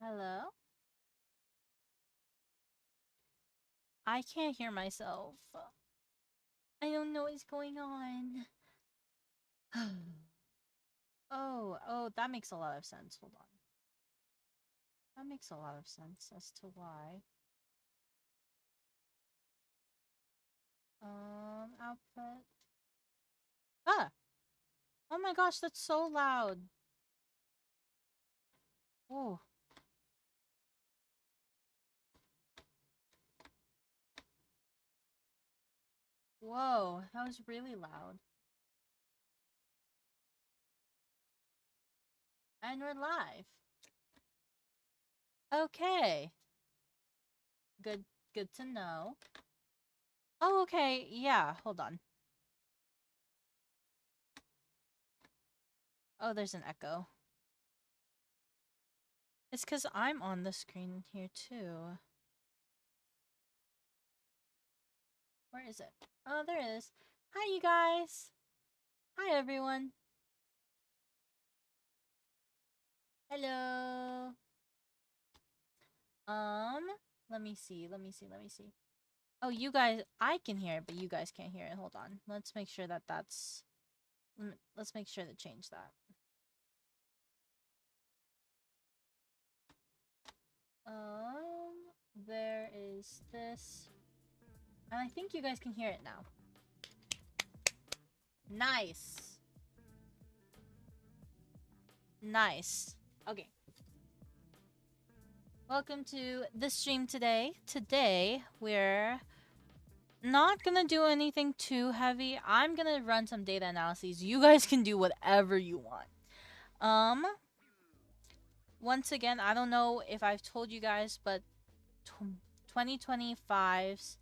Hello? I can't hear myself. I don't know what's going on. Oh, that makes a lot of sense. Hold on. That makes a lot of sense as to why. Output. Ah! Oh my gosh, that's so loud. Oh. Whoa, that was really loud. And we're live. Okay. Good to know. Oh, okay. Yeah, hold on. Oh, there's an echo. It's because I'm on the screen here too. Where is it? Oh, there it is. Hi, you guys. Hi, everyone. Hello. Let me see. Oh, you guys, I can hear it, but you guys can't hear it. Hold on. Let's make sure that that's... Let's make sure to change that. There is this. And I think you guys can hear it now. Nice. Nice. Okay. Welcome to the stream today. Today, we're not gonna do anything too heavy. I'm gonna run some data analyses. You guys can do whatever you want. Once again, I don't know if I've told you guys, but 2025's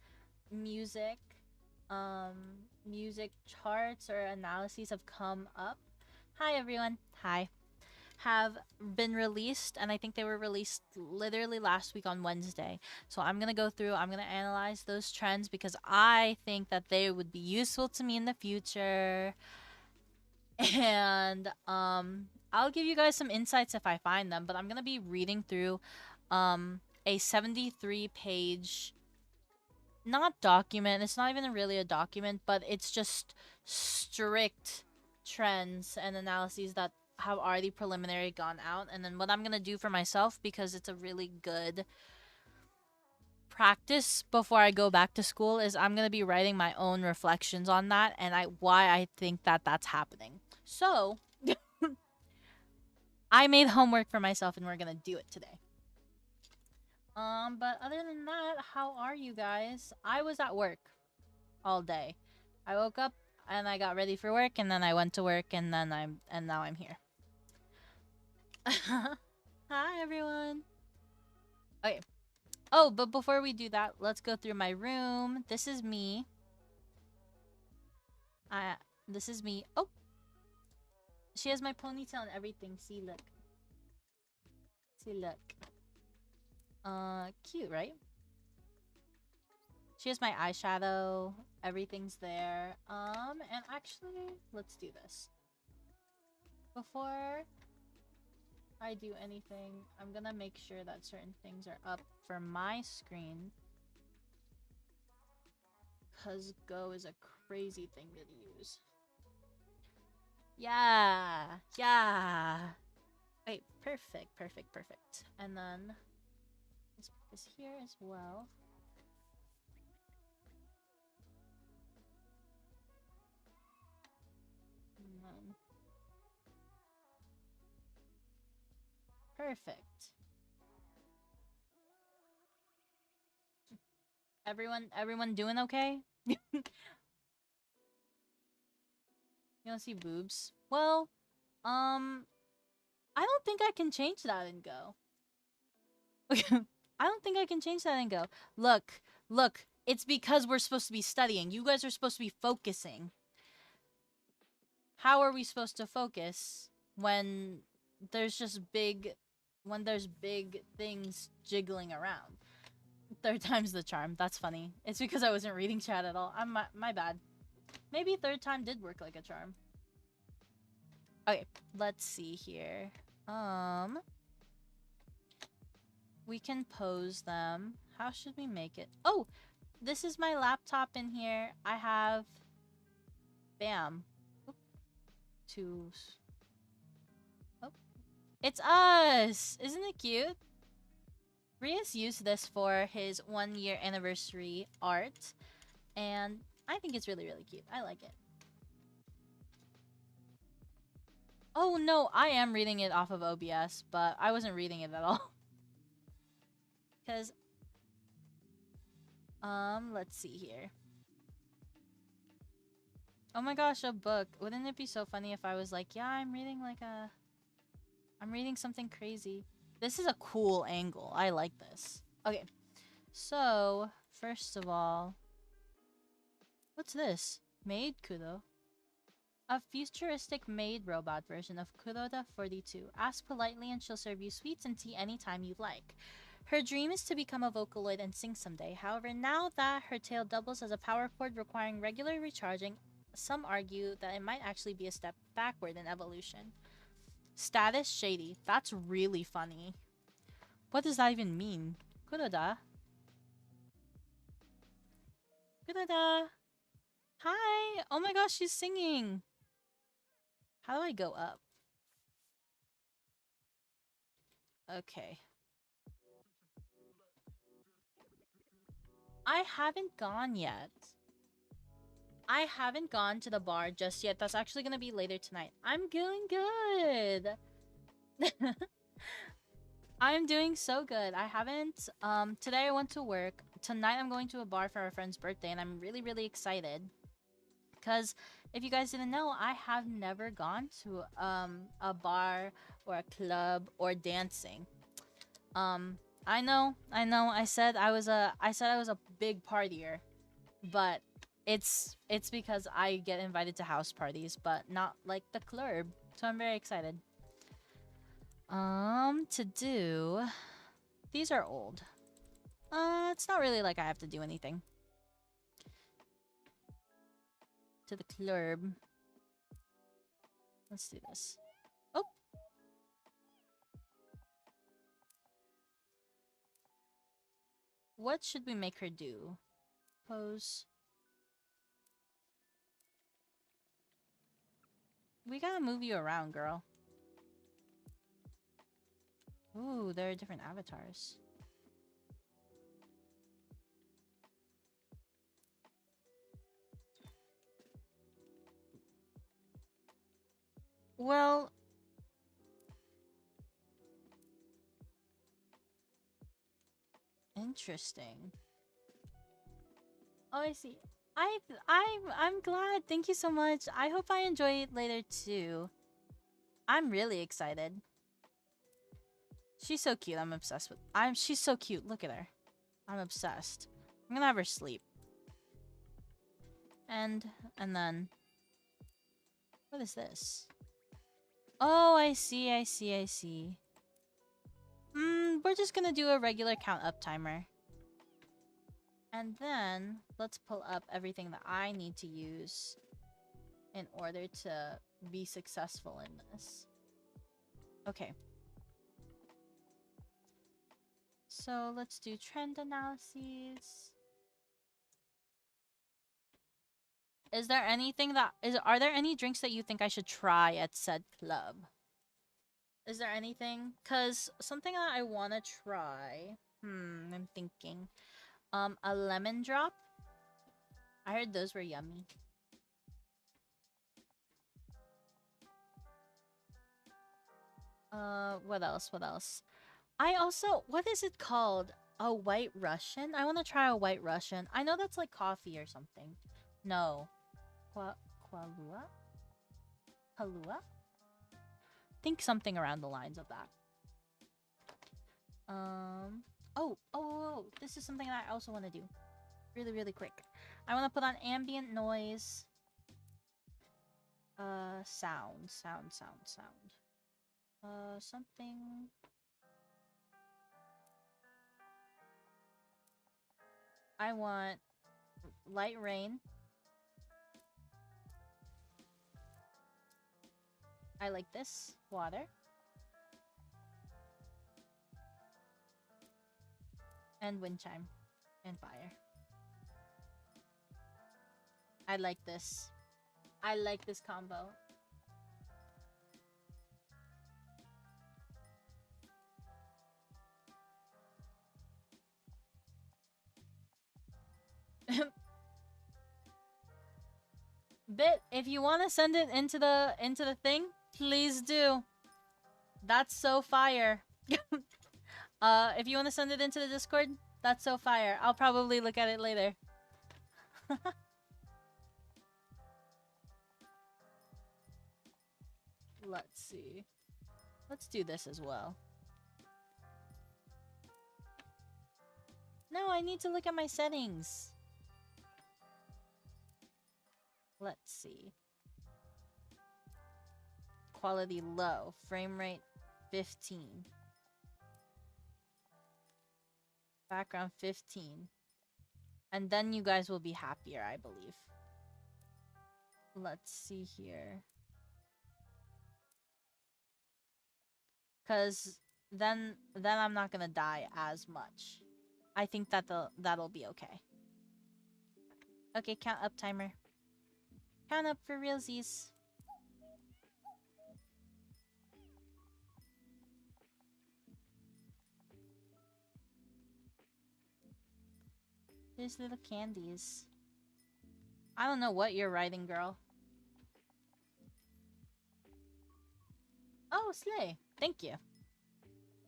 music music charts or analyses have come up. Hi everyone. Hi. Have been released, and I think they were released literally last week on Wednesday. So I'm gonna go through, I'm gonna analyze those trends because I think that they would be useful to me in the future. And I'll give you guys some insights if I find them, but I'm gonna be reading through a 73-page not document. It's not even really a document, but it's just strict trends and analyses that have already preliminary gone out. And then what I'm gonna do for myself, because it's a really good practice before I go back to school, is I'm gonna be writing my own reflections on that and why I think that that's happening. So I made homework for myself and we're gonna do it today. But other than that, how are you guys? I was at work all day. I woke up and I got ready for work, and then I went to work, and then now I'm here. Hi everyone. Okay. Oh, but before we do that, let's go through my room. This is me. This is me. Oh, she has my ponytail and everything. See, look. See, look. Cute, right? She has my eyeshadow. Everything's there. And actually, let's do this. Before I do anything, I'm gonna make sure that certain things are up for my screen. Because Gogh is a crazy thing to use. Yeah! Yeah! Wait, perfect. And then let's put this here as well. And then perfect. Everyone doing okay? You don't see boobs? Well, I don't think I can change that in Go. I don't think I can change that in Go. Look. It's because we're supposed to be studying. You guys are supposed to be focusing. How are we supposed to focus when there's just big things jiggling around? Third time's the charm. That's funny. It's because I wasn't reading chat at all. My bad. Maybe third time did work like a charm. Okay, let's see here. We can pose them. How should we make it? Oh, this is my laptop in here. I have... Bam. Oop. Two... Oh. It's us! Isn't it cute? Rias used this for his 1-year anniversary art. And I think it's really, really cute. I like it. Oh no, I am reading it off of OBS, but I wasn't reading it at all. Because... let's see here. Oh my gosh, a book. Wouldn't it be so funny if I was like, yeah, I'm reading like a... I'm reading something crazy. This is a cool angle. I like this. Okay. So, first of all... What's this? Maid Kudo. A futuristic maid robot version of Kuroda 42. Ask politely and she'll serve you sweets and tea anytime you like. Her dream is to become a Vocaloid and sing someday. However, now that her tail doubles as a power cord requiring regular recharging, some argue that it might actually be a step backward in evolution. Status shady. That's really funny. What does that even mean? Kuroda? Kuroda? Hi! Oh my gosh, she's singing! How do I go up? Okay. I haven't gone yet. I haven't gone to the bar just yet. That's actually gonna be later tonight. I'm doing good! I'm doing so good. I haven't... Today I went to work. Tonight I'm going to a bar for a friend's birthday, and I'm really, really excited. Because if you guys didn't know, I have never gone to a bar or a club or dancing. I know. I said I was a big partier, but it's because I get invited to house parties, but not like the club. So I'm very excited. To do... These are old. It's not really like I have to do anything. To the club. Let's do this. Oh! What should we make her do? Pose. We gotta move you around, girl. Ooh, there are different avatars. Well... Interesting. Oh, I see. I'm glad. Thank you so much. I hope I enjoy it later too. I'm really excited. She's so cute. I'm obsessed with... She's so cute. Look at her. I'm obsessed. I'm gonna have her sleep. And then... What is this? Oh, I see. We're just gonna do a regular count up timer. And then, let's pull up everything that I need to use in order to be successful in this. Okay. So, let's do trend analyses. Is there anything that... Are there any drinks that you think I should try at said club? Is there anything? Because something that I want to try... I'm thinking... a lemon drop? I heard those were yummy. What else? I also... What is it called? A White Russian? I want to try a White Russian. I know that's like coffee or something. No. Palua? Think something around the lines of that. Oh, this is something that I also want to do. Really, really quick. I want to put on ambient noise. Sound. Something... I want light rain. I like this. Water. And wind chime. And fire. I like this. I like this combo. Bit, if you want to send it into the thing, please do. That's so fire. If you want to send it into the Discord, that's so fire. I'll probably look at it later. Let's see. Let's do this as well. No, I need to look at my settings. Let's see. Quality low. Frame rate 15. Background 15. And then you guys will be happier, I believe. Let's see here. Cause then I'm not gonna die as much. I think that'll be okay. Okay, count up timer. Count up for realsies. There's little candies. I don't know what you're writing, girl. Oh, slay. Thank you.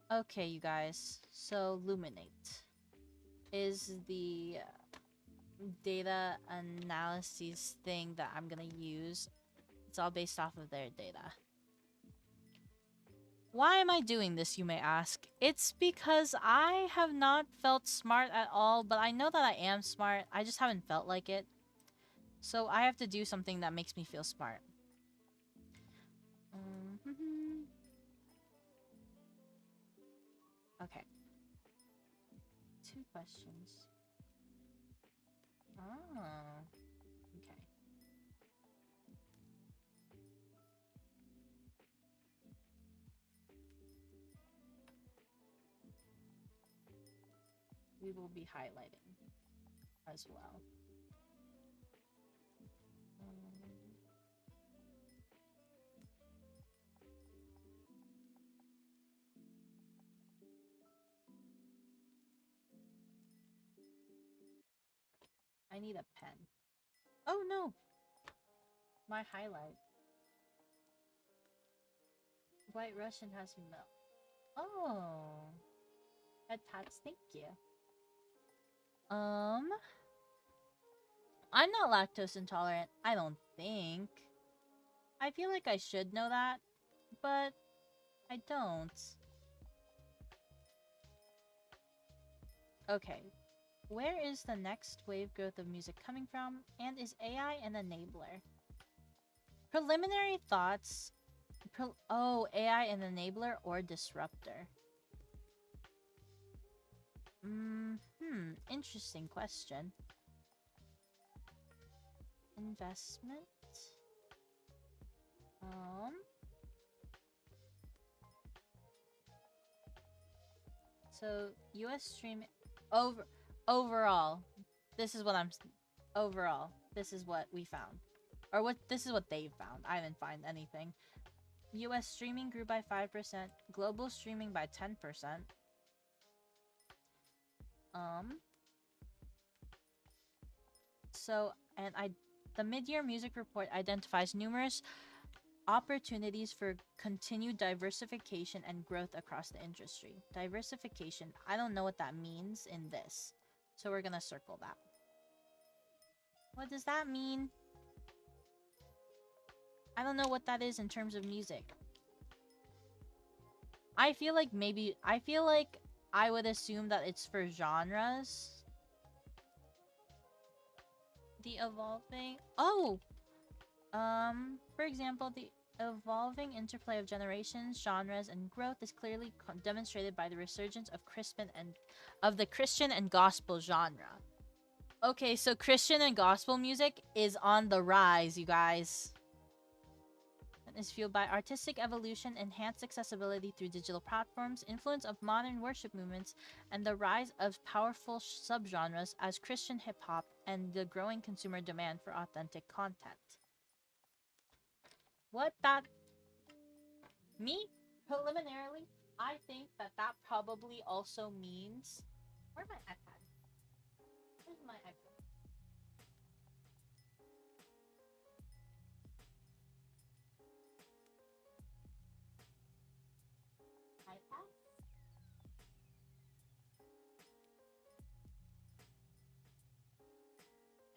Okay, you guys. So, Luminate is the data analysis thing that I'm gonna use. It's all based off of their data. Why am I doing this, you may ask? It's because I have not felt smart at all, but I know that I am smart. I just haven't felt like it. So I have to do something that makes me feel smart. Okay. 2 questions. Oh. Okay. We will be highlighting as well. I need a pen. Oh no! My highlight. White Russian has milk. Oh. Head pats, thank you. I'm not lactose intolerant, I don't think. I feel like I should know that, but I don't. Okay. Where is the next wave growth of music coming from? And is AI an enabler? Preliminary thoughts. Oh, AI an enabler or disruptor? Interesting question. Investment. So US streaming overall, this is what this is what we found. Or this is what they found. I didn't find anything. US streaming grew by 5%, global streaming by 10%. So, the mid-year music report identifies numerous opportunities for continued diversification and growth across the industry. Diversification, I don't know what that means in this. So we're gonna circle that. What does that mean? I don't know what that is in terms of music. I feel like I would assume that it's for genres. The evolving... Oh! For example, the evolving interplay of generations, genres, and growth is clearly demonstrated by the resurgence of the Christian and gospel genre. Okay, so Christian and gospel music is on the rise, you guys. is fueled by artistic evolution, enhanced accessibility through digital platforms, influence of modern worship movements, and the rise of powerful subgenres as Christian hip-hop and the growing consumer demand for authentic content. What that... Me, preliminarily, I think that that probably also means... Where's my iPad? Where's my iPad? iPad?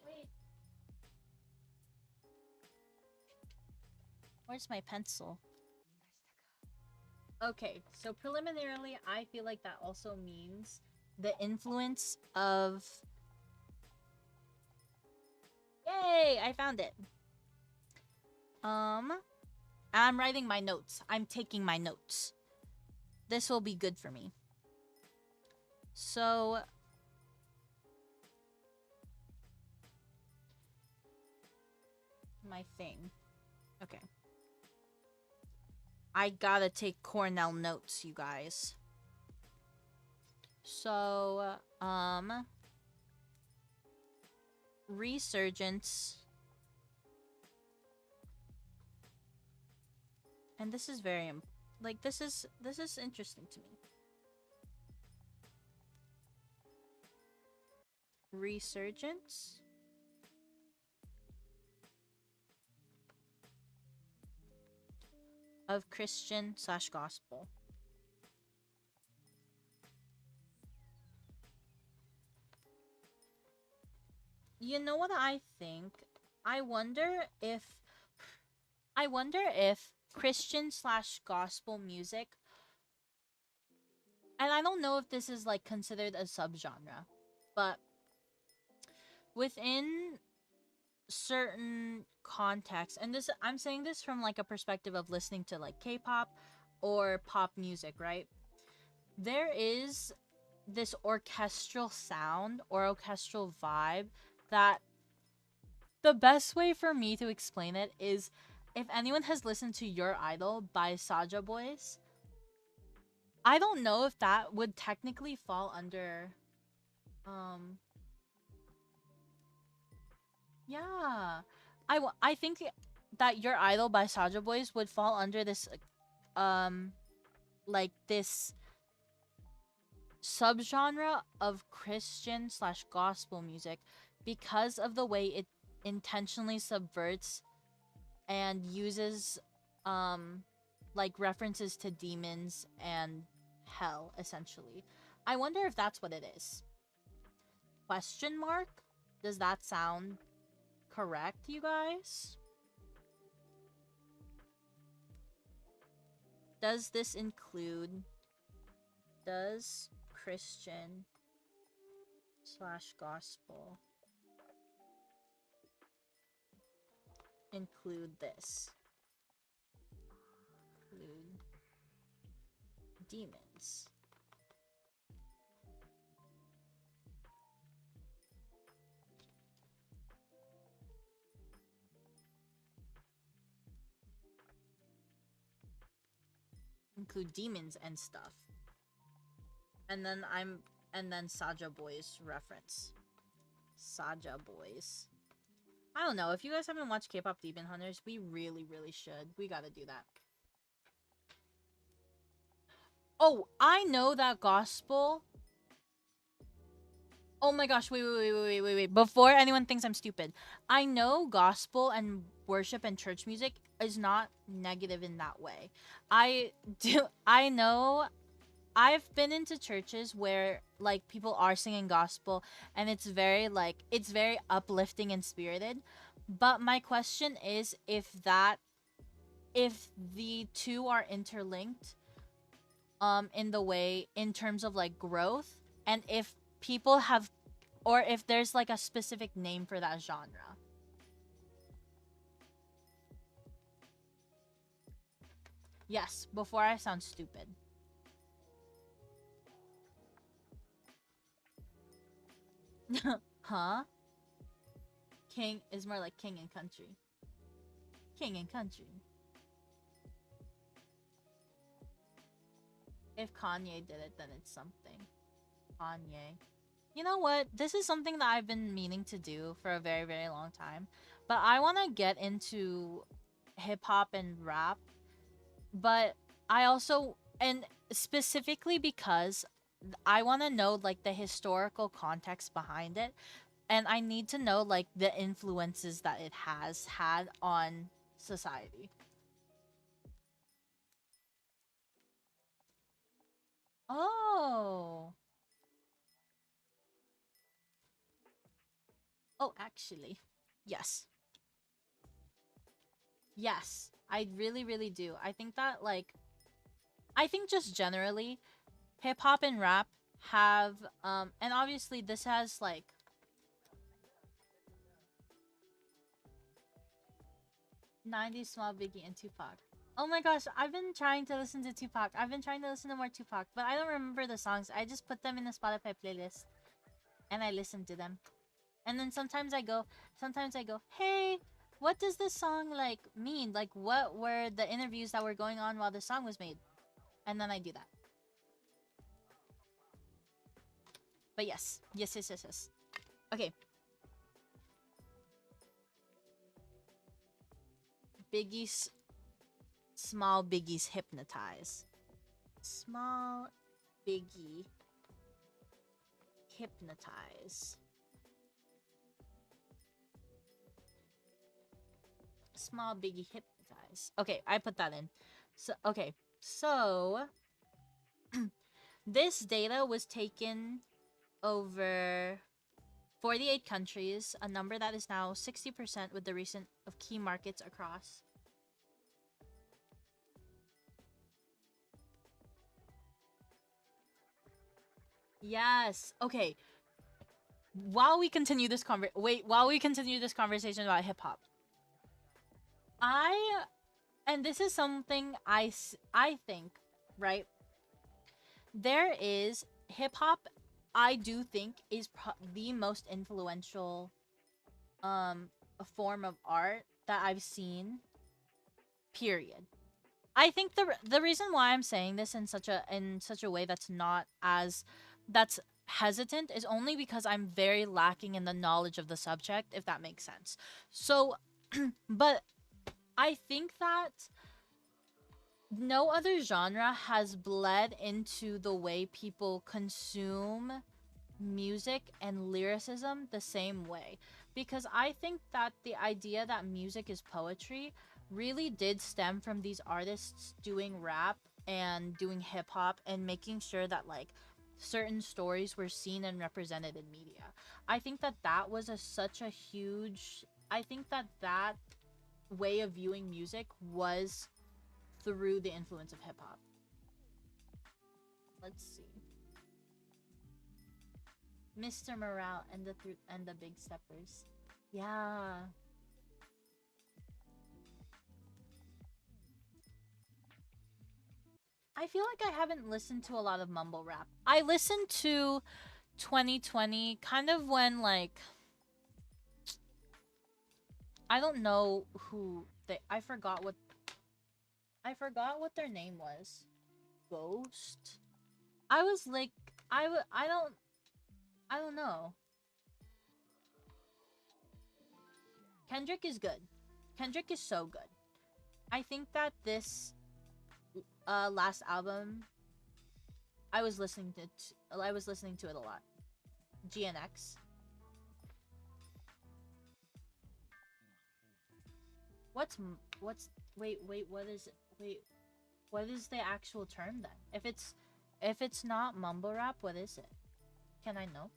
Wait. Where's my pencil? Okay, so preliminarily, I feel like that also means the influence of... Yay! I found it. I'm writing my notes. I'm taking my notes. This will be good for me. So... my thing. Okay. I gotta take Cornell notes, you guys. So, resurgence. And this is very, like, this is interesting to me. Resurgence of Christian/gospel. You know what I think? I wonder if Christian/gospel music, and I don't know if this is like considered a subgenre, but within certain contexts, and this, I'm saying this from like a perspective of listening to like K-pop or pop music, right? There is this orchestral sound or orchestral vibe that, the best way for me to explain it is, if anyone has listened to Your Idol by Saja Boys, I don't know if that would technically fall under yeah, I think that Your Idol by Saja Boys would fall under this like this subgenre of Christian/gospel music, because of the way it intentionally subverts and uses like references to demons and hell, essentially. I wonder if that's what it is. Question mark? Does that sound correct, you guys? Does this include... does Christian/gospel include this? Include demons. Include demons and stuff. And then Saja Boys reference. Saja Boys. I don't know. If you guys haven't watched K-pop Demon Hunters, we really, really should. We gotta do that. Oh, I know that gospel. Oh my gosh, wait. Before anyone thinks I'm stupid, I know gospel and worship and church music is not negative in that way. I know I've been into churches where like people are singing gospel and it's very uplifting and spirited. But my question is if the two are interlinked in terms of like growth, and if people have, or if there's like a specific name for that genre. Yes, before I sound stupid. Huh? King is more like king and country. King and country. If Kanye did it, then it's something. Kanye. You know what? This is something that I've been meaning to do for a very, very long time. But I want to get into hip hop and rap. But I also, and specifically because I want to know like the historical context behind it. And I need to know like the influences that it has had on society. Oh. Oh, actually. Yes. Yes. I really, really do. I think that, like, I think just generally, hip hop and rap have, and obviously this has, like, 90s Small Biggie and Tupac. Oh my gosh, I've been trying to listen to Tupac. I've been trying to listen to more Tupac, but I don't remember the songs. I just put them in a Spotify playlist and I listen to them. And then sometimes I go, hey, what does this song like mean? Like, what were the interviews that were going on while the song was made? And then I do that. But yes. Okay. Small Biggie's Hypnotize. Small Biggie Hypnotize. Small Biggie Hypnotize. Okay, I put that in. So this data was taken over 48 countries, a number that is now 60% with the recent of key markets across. Yes. Okay. While we continue this conversation about hip hop, and this is something I think, right? There is hip hop. I do think is the most influential form of art that I've seen. Period. I think the reason why I'm saying this in such a way that's not as that's hesitant is only because I'm very lacking in the knowledge of the subject, if that makes sense. So but I think that no other genre has bled into the way people consume music and lyricism the same way, because I think that the idea that music is poetry really did stem from these artists doing rap and doing hip hop and making sure that like certain stories were seen and represented in media. I think that that was such a huge, I think that that way of viewing music was through the influence of hip hop. Let's see. Mr. Morale and the Big Steppers. Yeah. I feel like I haven't listened to a lot of mumble rap. I listened to 2020 kind of when like I don't know who they I forgot what their name was. Ghost. I was like I don't know. Kendrick is good. Kendrick is so good. I think that this last album I was listening to it a lot. GNX. What's wait, what is it? Wait, what is the actual term then? If it's not mumble rap, what is it? Can I know?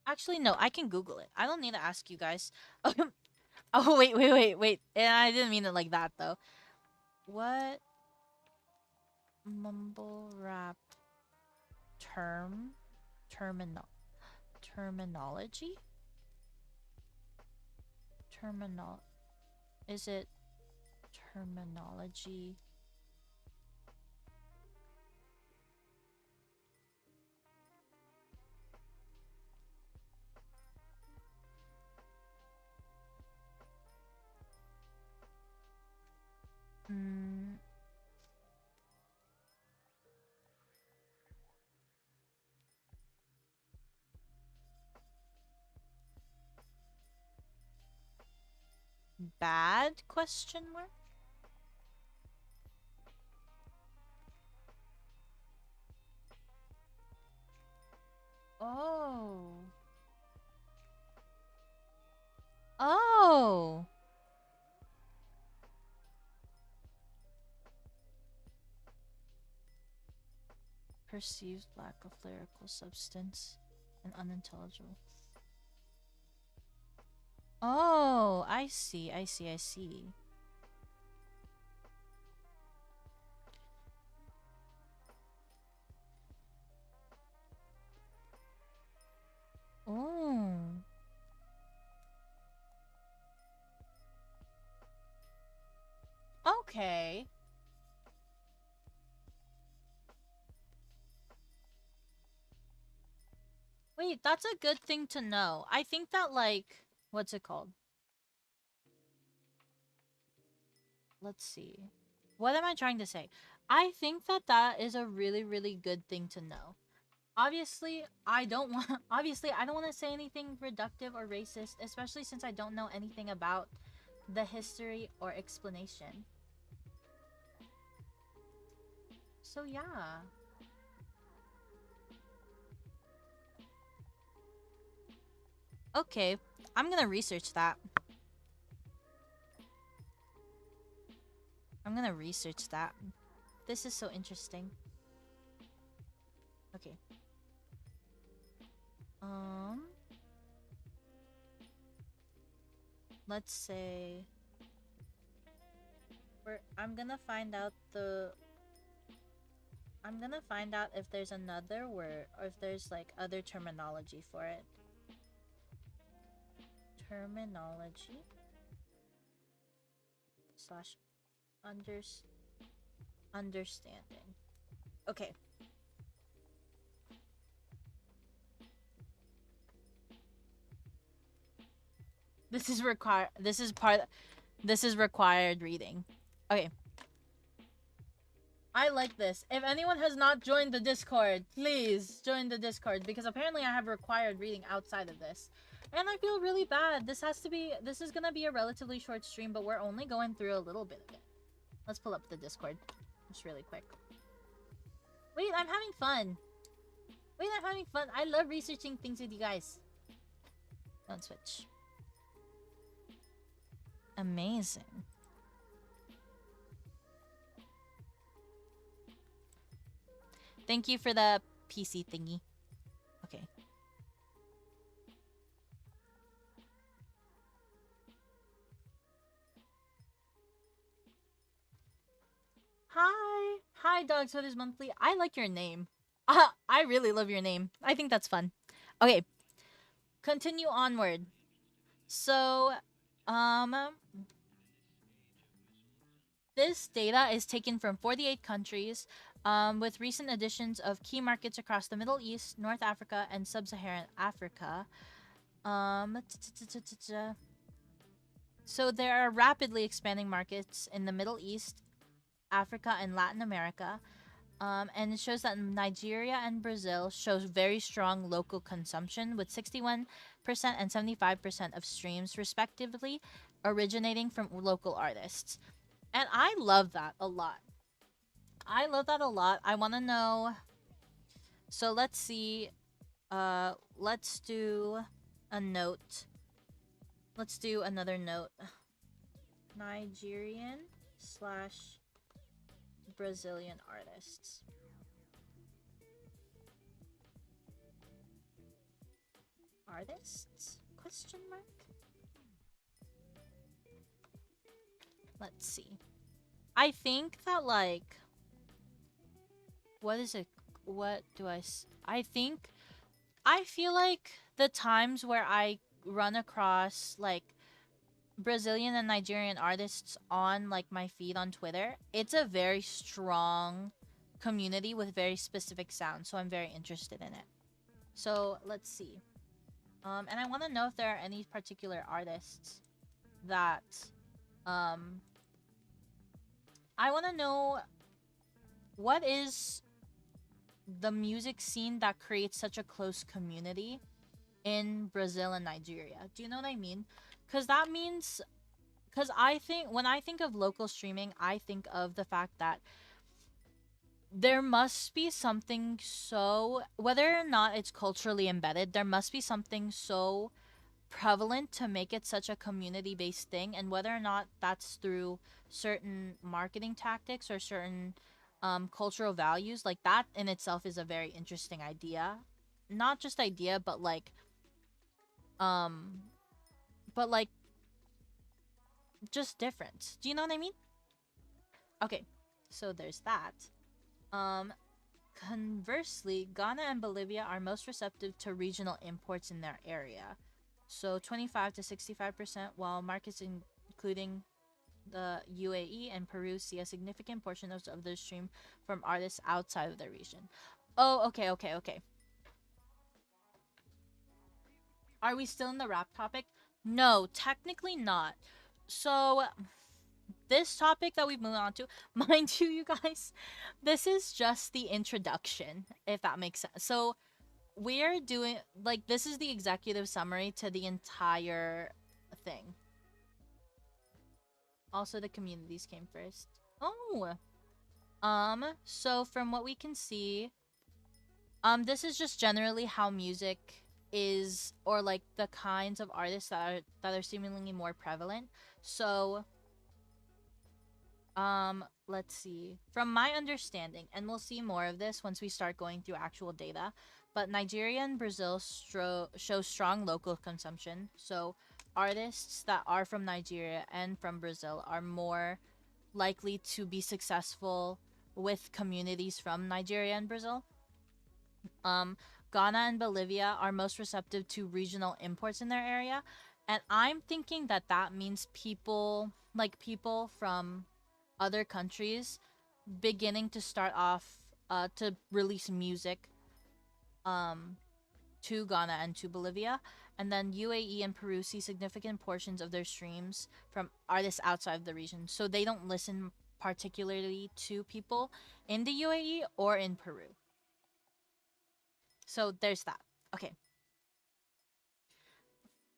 Actually, no, I can Google it. I don't need to ask you guys. Oh, wait. And I didn't mean it like that, though. What mumble rap terminology? Is it terminology? bad question mark? Oh. Oh. Perceived lack of lyrical substance and unintelligible. Oh, I see, I see, I see. Oh. Okay. Wait, that's a good thing to know. I think that, like, what's it called? Let's see. What am I trying to say? I think that that is a really, really good thing to know. Obviously, I don't want to say anything reductive or racist, especially since I don't know anything about the history or explanation. So yeah. Okay, I'm gonna research that. I'm gonna research that. This is so interesting. Okay. Let's say I'm gonna find out if there's another word or if there's like other terminology for it. Terminology / understanding. Okay. This is required reading. Okay. I like this. If anyone has not joined the Discord, please join the Discord because apparently I have required reading outside of this. And I feel really bad. This is gonna be a relatively short stream, but we're only going through a little bit of it. Let's pull up the Discord. Just really quick. Wait, I'm having fun. I love researching things with you guys. Don't switch. Amazing. Thank you for the PC thingy. Okay. Hi, Dogs Feathers Monthly. I like your name. I really love your name. I think that's fun. Okay. Continue onward. So, this data is taken from 48 countries, with recent additions of key markets across the Middle East, North Africa, and Sub-Saharan Africa. So there are rapidly expanding markets in the Middle East, Africa, and Latin America. And it shows that Nigeria and Brazil shows very strong local consumption with 61% and 75% of streams respectively originating from local artists. And I love that a lot. I want to know. So let's see. Let's do a note. Let's do another note. Nigerian / Brazilian artists. Artists? Question mark? Let's see. I think that, like, I feel like the times where I run across, like, Brazilian and Nigerian artists on, like, my feed on Twitter, it's a very strong community with very specific sounds, so I'm very interested in it. So, let's see. And I want to know if there are any particular artists that, I want to know what is the music scene that creates such a close community in Brazil and Nigeria. Do you know what I mean? Because that means because I think when I think of local streaming, I think of the fact that there must be something so, whether or not it's culturally embedded, there must be something so prevalent to make it such a community based thing, and whether or not that's through certain marketing tactics or certain cultural values, like that in itself is a very interesting idea. Not just idea, um but like just different. Do you know what I mean? Okay, so there's that. um Conversely, Ghana and Bolivia are most receptive to regional imports in their area. So 25 to 65%, while markets including the UAE and Peru see a significant portion of the stream from artists outside of the region. Oh, okay. Are we still in the rap topic? No, technically not. So this topic that we've moved on to, mind you, you guys, this is just the introduction, if that makes sense. So we're doing, like, this is the executive summary to the entire thing. Also, the communities came first. Oh, so from what we can see, this is just generally how music is, or like the kinds of artists that are seemingly more prevalent. So, let's see. From my understanding, and we'll see more of this once we start going through actual data, but Nigeria and Brazil show strong local consumption. So, artists that are from Nigeria and from Brazil are more likely to be successful with communities from Nigeria and Brazil. Um, Ghana and Bolivia are most receptive to regional imports in their area, and I'm thinking that that means people from other countries beginning to start off to release music um to Ghana and to Bolivia, and then UAE and Peru see significant portions of their streams from artists outside of the region, so they don't listen particularly to people in the UAE or in Peru. So there's that. Okay.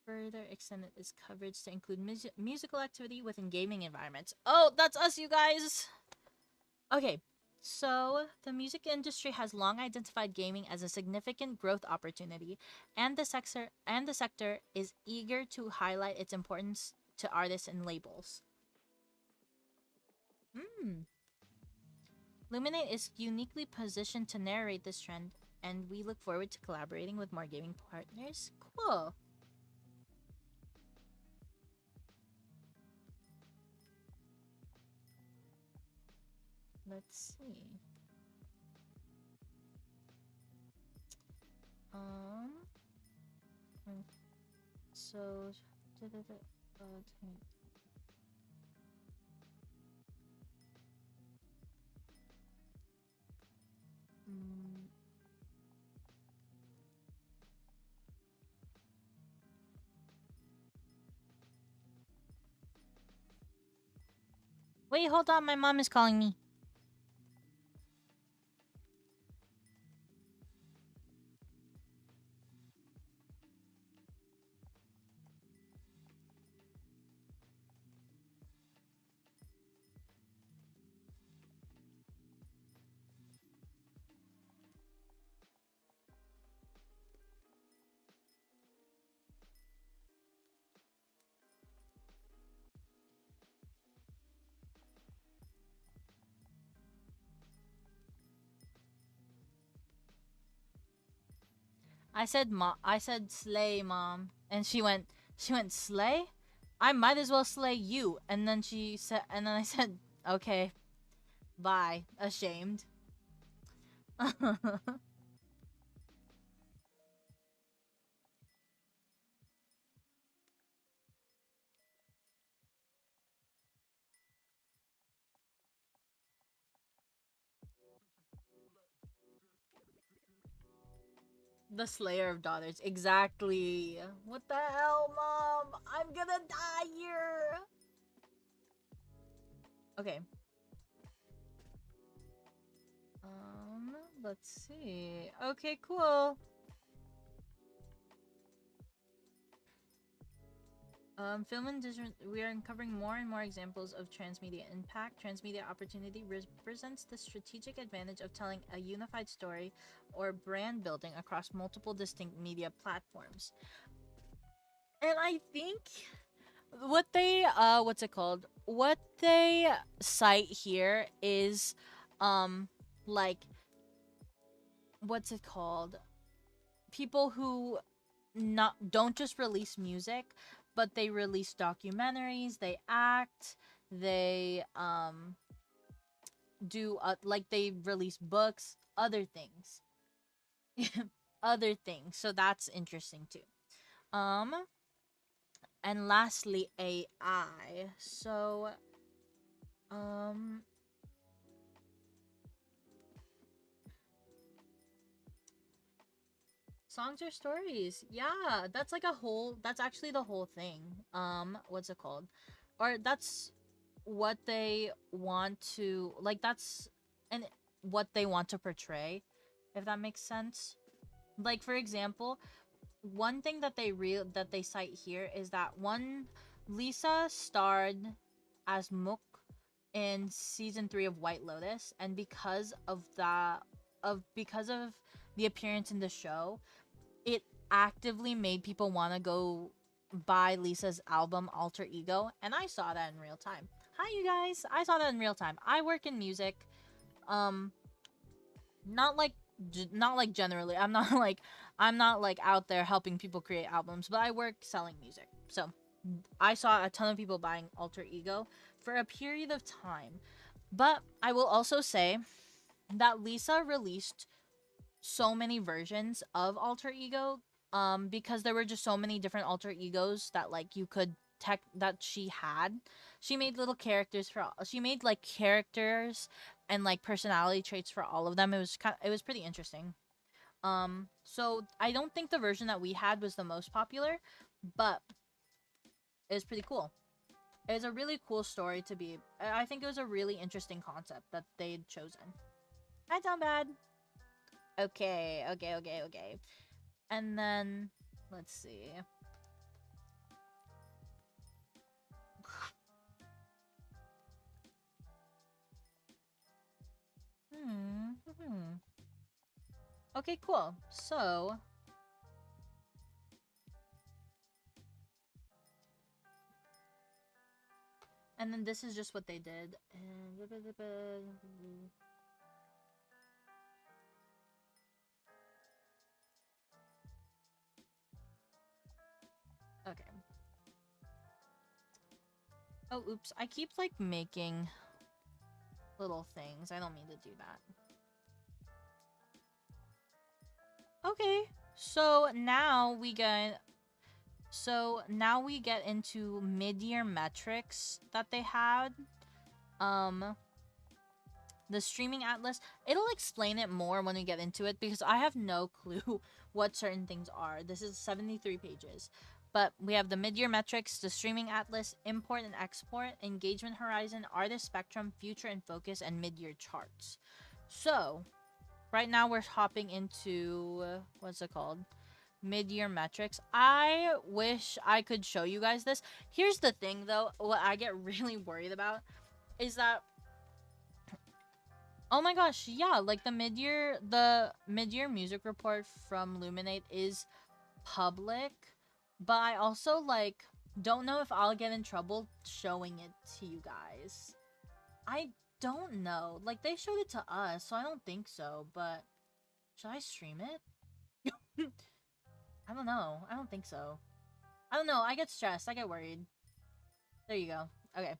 Further extended its coverage to include musical activity within gaming environments. Oh, that's us, you guys! Okay, so the music industry has long identified gaming as a significant growth opportunity, and the sector is eager to highlight its importance to artists and labels. Hmm. Luminate is uniquely positioned to narrate this trend, and we look forward to collaborating with more gaming partners. Cool. Let's see. Um. So. Mm. Wait, hold on. My mom is calling me. I said slay, mom, and she went slay. I might as well slay you. And then I said, okay, bye. Ashamed. The Slayer of Daughters. Exactly. What the hell, mom? I'm gonna die here. Okay. Let's see. Okay, cool. Film and digital, we are uncovering more and more examples of transmedia impact. Transmedia opportunity represents the strategic advantage of telling a unified story or brand building across multiple distinct media platforms. And I think what they what's it called? What they cite here is like what's it called? People who not don't just release music, but they release documentaries, they act, they do like they release books, other things. Other things. So that's interesting too. Um and lastly AI. So um songs or stories. Yeah, that's like a whole that's actually the whole thing. What's it called? Or that's what they want to like that's and what they want to portray, if that makes sense. Like for example, one thing that they cite here is that one Lisa starred as Mook in season 3 of White Lotus, and because of the appearance in the show, it actively made people want to go buy Lisa's album Alter Ego, and I saw that in real time. Hi you guys, I saw that in real time. I work in music. Um not like not like generally. I'm not like out there helping people create albums, but I work selling music. So, I saw a ton of people buying Alter Ego for a period of time. But I will also say that Lisa released so many versions of Alter Ego because there were just so many different alter egos that like you could tech that she had. She made little characters for she made like characters and like personality traits for all of them. It was pretty interesting. So I don't think the version that we had was the most popular, but it was pretty cool. It was a really cool story to be. I think it was a really interesting concept that they'd chosen. Hi, Down Bad. Okay. And then, let's see. Hmm. Okay, cool. So, and then this is just what they did. Okay. Oh, oops. I keep, like, making little things. I don't mean to do that. Okay. So now we get into mid-year metrics that they had. The streaming atlas, it'll explain it more when we get into it because I have no clue what certain things are. This is 73 pages. But we have the mid-year metrics, the streaming atlas, import and export, engagement horizon, artist spectrum, future and focus, and mid-year charts. So, right now we're hopping into, what's it called? Mid-year metrics. I wish I could show you guys this. Here's the thing though, what I get really worried about is that oh my gosh, yeah, like the mid-year music report from Luminate is public, but I also like don't know if I'll get in trouble showing it to you guys. I don't know. Like they showed it to us, so I don't think so, but should I stream it? I don't know. I don't think so. I don't know. I get stressed. I get worried. There you go. Okay.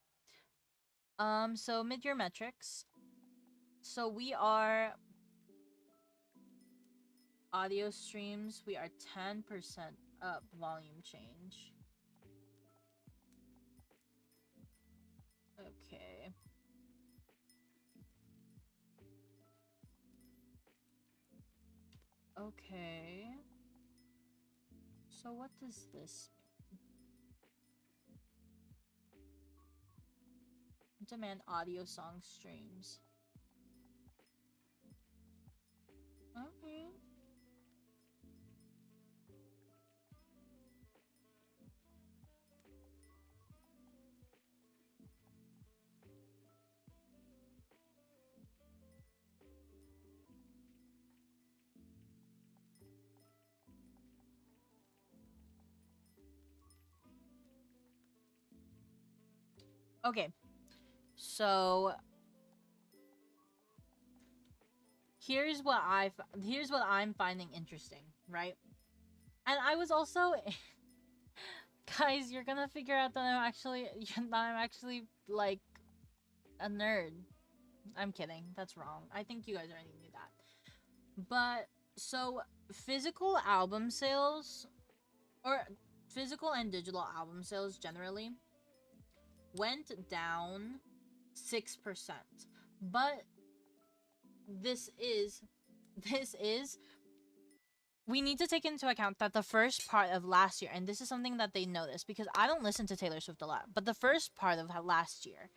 So mid-year metrics. So we are audio streams, we are 10% up volume change. Okay. Okay. So what does this mean? Demand audio song streams. Okay. Okay, so here's what I'm finding interesting, right? And I was also guys, you're gonna figure out that I'm actually like a nerd. I'm kidding. That's wrong. I think you guys already knew that. But so physical album sales, or physical and digital album sales generally, went down 6%. But this is we need to take into account that the first part of last year, and this is something that they noticed because I don't listen to Taylor Swift a lot, but the first part of last year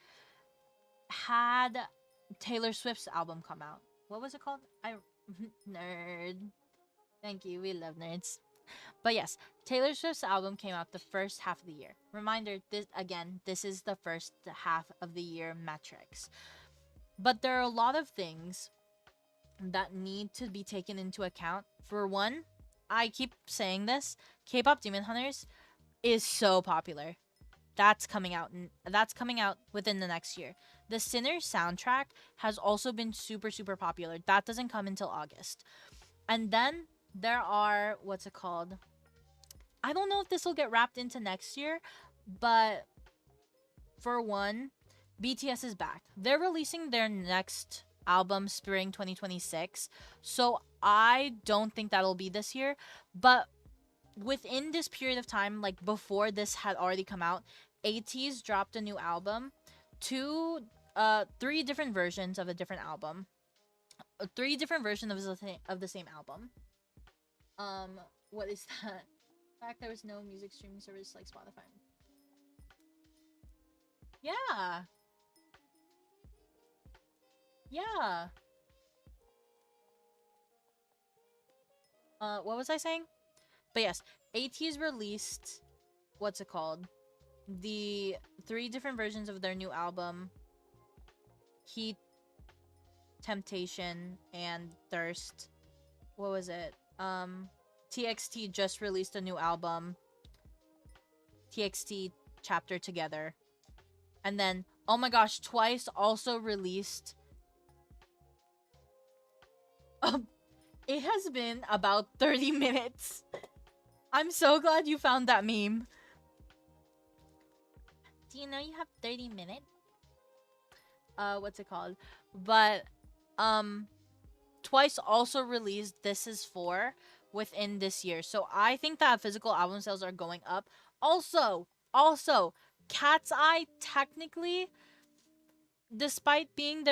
had Taylor Swift's album come out. What was it called? Nerd. Thank you. We love nerds. But yes, Taylor Swift's album came out the first half of the year. Reminder, this is the first half of the year metrics. But there are a lot of things that need to be taken into account. For one, I keep saying this, K-pop Demon Hunters is so popular. That's coming out within the next year. The Sinner soundtrack has also been super, super popular. That doesn't come until August. And then there are, what's it called? I don't know if this will get wrapped into next year, but for one, BTS is back. They're releasing their next album spring 2026. So I don't think that'll be this year, but within this period of time, like before this had already come out, ATEEZ dropped a new album. Three different versions of a different album. Three different versions of the same album. What is that? In fact, there was no music streaming service like Spotify. Yeah. Yeah. What was I saying? But yes, ATEEZ released, what's it called? The three different versions of their new album. Heat, Temptation, and Thirst. What was it? TXT just released a new album. TXT Chapter Together. And then, oh my gosh, Twice also released... it has been about 30 minutes. I'm so glad you found that meme. Do you know you have 30 minutes? What's it called? But, Twice also released This Is 4 within this year. So I think that physical album sales are going up. Also, Cat's Eye technically, despite being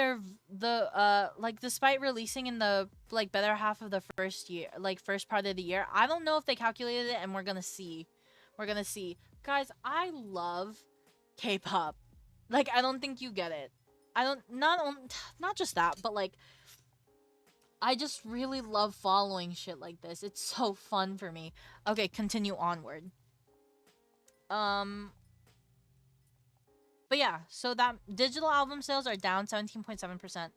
despite releasing in the like better half of the first part of the year, I don't know if they calculated it, and we're gonna see. Guys, I love K-pop. Like, I don't think you get it. Not just that, but like, I just really love following shit like this. It's so fun for me. Okay, continue onward. But yeah, so that digital album sales are down 17.7%.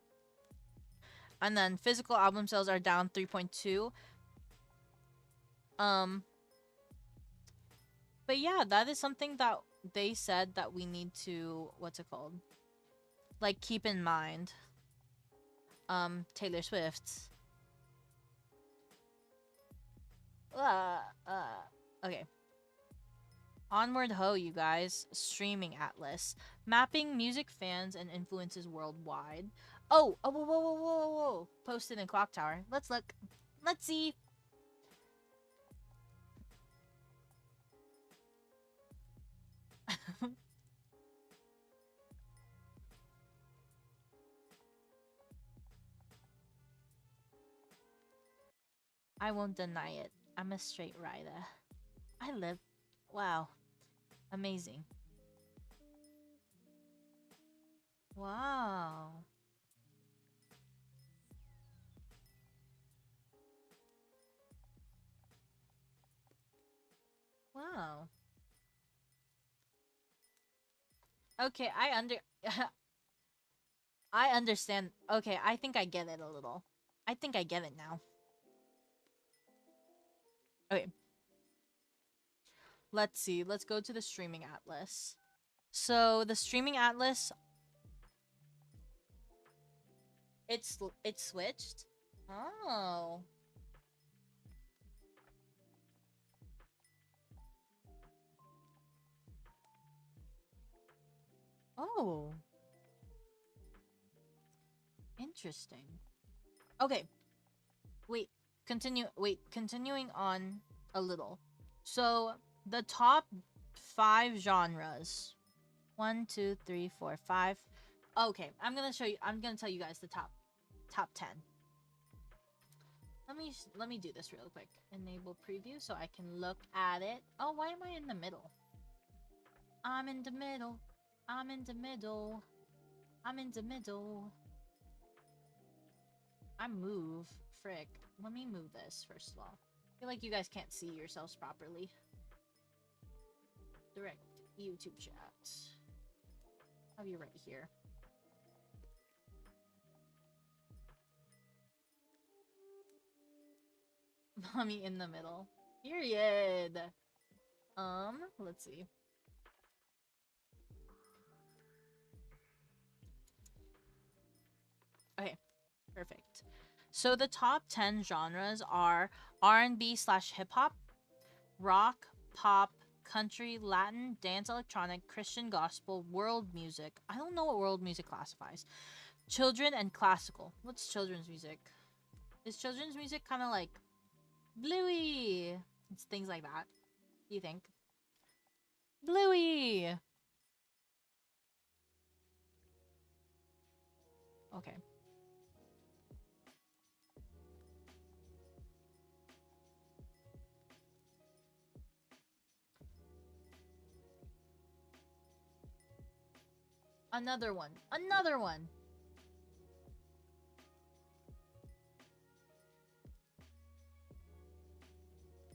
And then physical album sales are down 3.2. But yeah, that is something that they said that we need to, what's it called? Like, keep in mind. Taylor Swift. Okay. Onward ho, you guys. Streaming Atlas. Mapping music fans and influences worldwide. Oh, whoa. Posted in Clock Tower. Let's look. Let's see. I won't deny it. I'm a straight rider. I live. Wow. Amazing. Wow. Wow. Okay, I understand. Okay, I think I get it a little. I think I get it now. Okay. Let's see. Let's go to the streaming atlas. So the streaming atlas, it's switched. Oh. Oh. Interesting. Okay. Continuing on a little. So the top 5 genres. 1, 2, 3, 4, 5. Okay, I'm gonna tell you guys the top 10. Let me do this real quick. Enable preview so I can look at it. Oh, why am I in the middle? I'm in the middle. I'm in the middle. I'm in the middle. I move. Frick. Let me move this first of all. I feel like you guys can't see yourselves properly. Direct YouTube chat. Have you right here. Mommy in the middle. Period. Let's see. Okay, perfect. So the top 10 genres are R&B/hip-hop, rock, pop, country, Latin, dance, electronic, Christian gospel, world music. I don't know what world music classifies. Children and classical. What's children's music? Is children's music kind of like Bluey? It's things like that. You think? Bluey. Okay. Another one. Another one.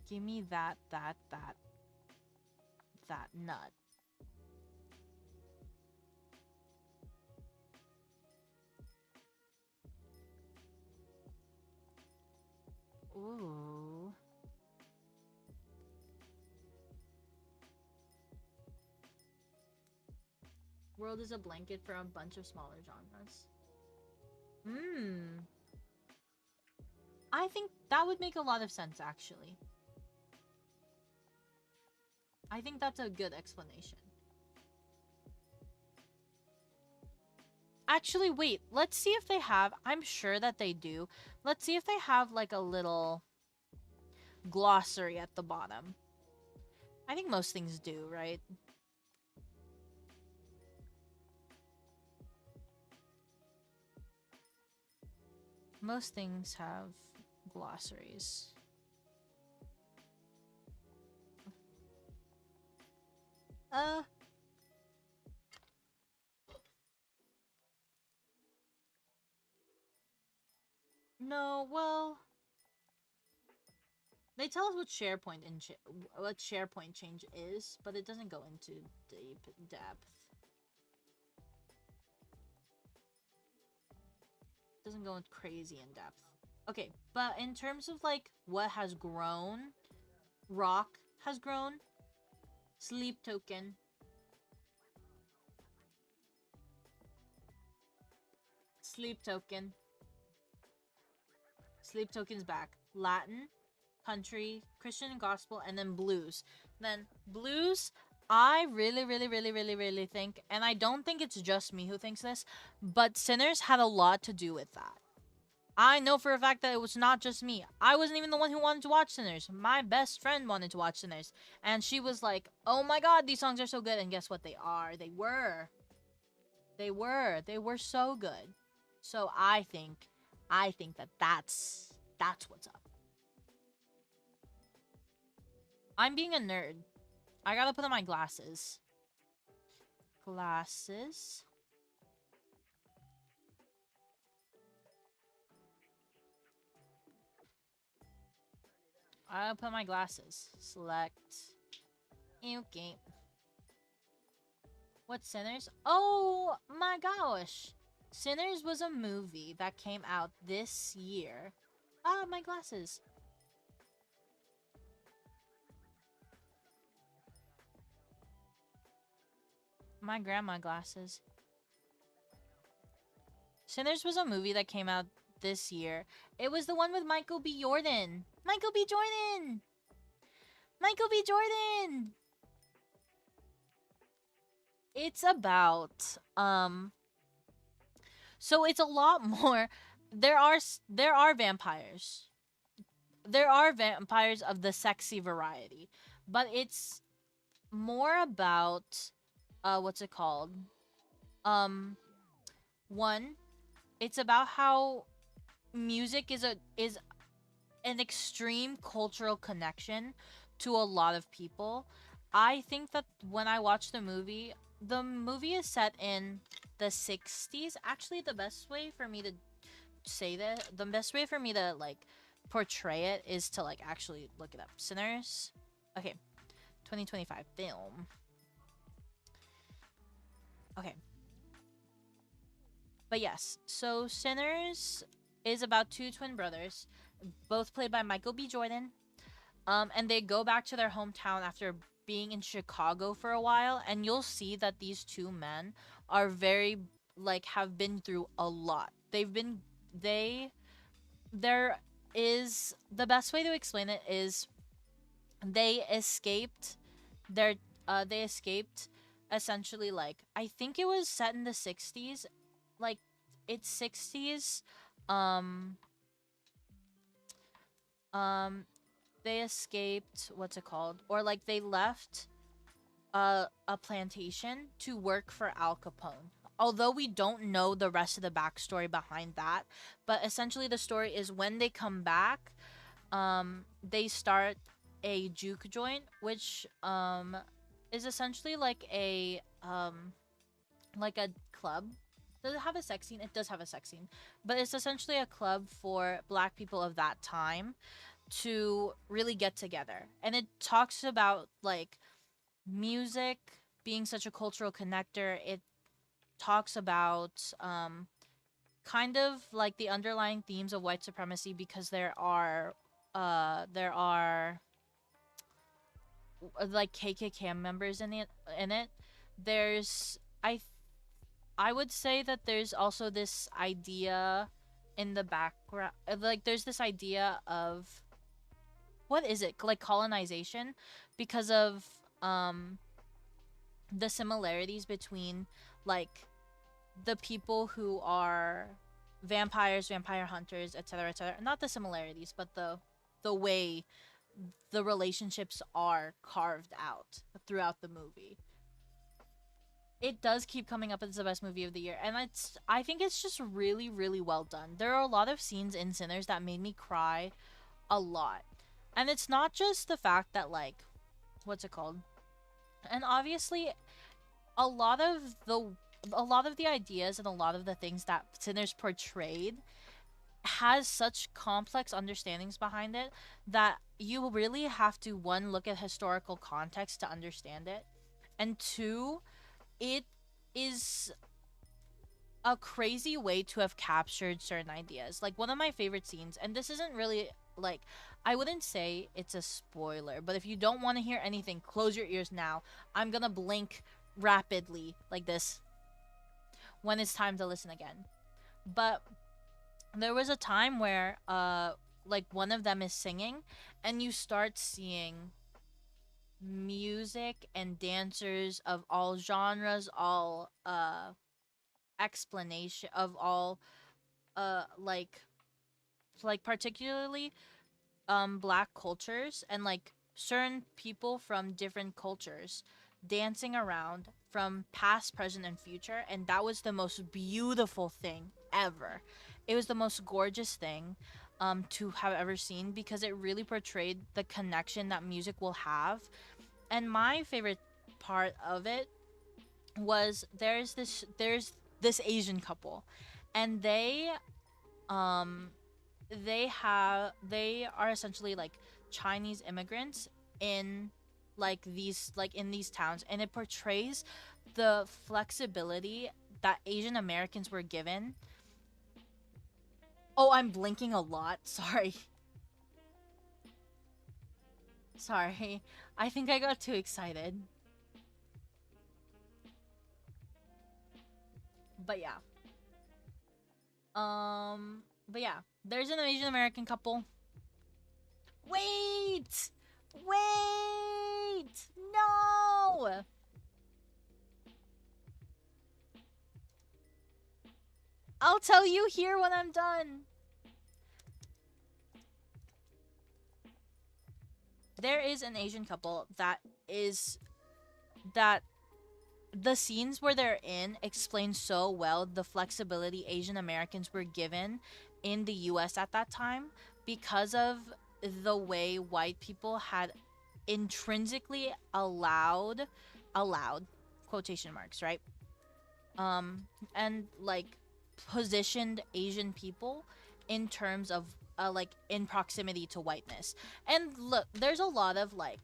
Give me that nut. Ooh. World is a blanket for a bunch of smaller genres. I think that would make a lot of sense, actually. I think that's a good explanation. Actually, wait. Let's see if they have... I'm sure that they do. Let's see if they have, like, a little glossary at the bottom. I think most things do, right? Most things have glossaries. No, well... They tell us what SharePoint change is, but it doesn't go into deep depth. It doesn't go into crazy in depth. Okay, but in terms of like what has grown, rock has grown. Sleep Token. Sleep Token. Sleep Token's back. Latin, country, Christian and gospel, and then blues. Then blues, I really think, and I don't think it's just me who thinks this, but Sinners had a lot to do with that. I know for a fact that it was not just me. I wasn't even the one who wanted to watch Sinners. My best friend wanted to watch Sinners. And she was like, oh my god, these songs are so good. And guess what they are? They were. They were so good. So I think that that's what's up. I'm being a nerd. I gotta put on my glasses. Glasses. I'll put my glasses. Select. Okay. What's Sinners? Oh my gosh. Sinners was a movie that came out this year. Ah, my glasses. My grandma glasses. Sinners was a movie that came out this year. It was the one with Michael B. Jordan. Michael B. Jordan! Michael B. Jordan! It's about, so it's a lot more. There are vampires. There are vampires of the sexy variety, but it's more about, what's it called? One, it's about how music is an extreme cultural connection to a lot of people. I think that when I watched the movie is set in the 60s. Actually, the best way for me to say that, the best way for me to like portray it is to like actually look it up. Sinners. Okay. 2025 film. Okay. But yes, so Sinners is about two twin brothers, both played by Michael B. Jordan. And they go back to their hometown after being in Chicago for a while, and you'll see that these two men are very, like, have been through a lot. There is, the best way to explain it is they escaped they escaped essentially, like, I think it was set in the 60s, like, it's 60s, they escaped, what's it called, or like they left a plantation to work for Al Capone. Although we don't know the rest of the backstory behind that, but essentially the story is when they come back, they start a juke joint, which is essentially like a club. Does it have a sex scene? It does have a sex scene, but it's essentially a club for black people of that time to really get together. And it talks about like music being such a cultural connector. It talks about kind of like the underlying themes of white supremacy, because there are like KKK members in it. There's I would say that there's also this idea in the background, like there's this idea of, what is it, like colonization, because of the similarities between like the people who are vampires, vampire hunters, etc., etc. Not the similarities, but the way the relationships are carved out throughout the movie. It does keep coming up as the best movie of the year, and I think it's just really, really well done. There are a lot of scenes in Sinners that made me cry a lot. And it's not just the fact that, like, what's it called? And obviously a lot of the ideas and a lot of the things that Sinners portrayed has such complex understandings behind it that you really have to, one, look at historical context to understand it, and two, it is a crazy way to have captured certain ideas. Like, one of my favorite scenes, and this isn't really, like, I wouldn't say it's a spoiler, but if you don't want to hear anything, close your ears now. I'm gonna blink rapidly, like this, when it's time to listen again. But there was a time where, like, one of them is singing, and you start seeing music and dancers of all genres, all explanation of all like particularly black cultures, and like certain people from different cultures dancing around from past, present, and future. And that was the most beautiful thing ever. It was the most gorgeous thing to have ever seen, because it really portrayed the connection that music will have. And my favorite part of it was there's this Asian couple, and they are essentially like Chinese immigrants in in these towns, and it portrays the flexibility that Asian Americans were given. Oh, I'm blinking a lot. Sorry. Sorry. I think I got too excited. But yeah. But yeah, there's an Asian American couple. Wait! Wait! No! I'll tell you here when I'm done. There is an Asian couple that the scenes where they're in explain so well the flexibility Asian Americans were given in the US at that time because of the way white people had intrinsically allowed quotation marks, right? And like positioned Asian people in terms of like in proximity to whiteness. And look, there's a lot of like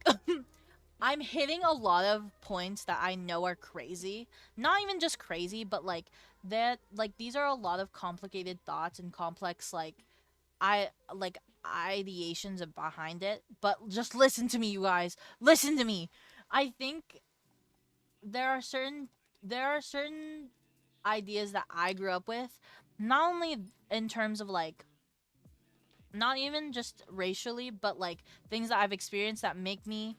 I'm hitting a lot of points that I know are crazy. Not even just crazy, but like that like these are a lot of complicated thoughts and complex like ideations behind it. But just listen to me, you guys. Listen to me. I think there are certain ideas that I grew up with, not only in terms of like not even just racially, but like things that I've experienced that make me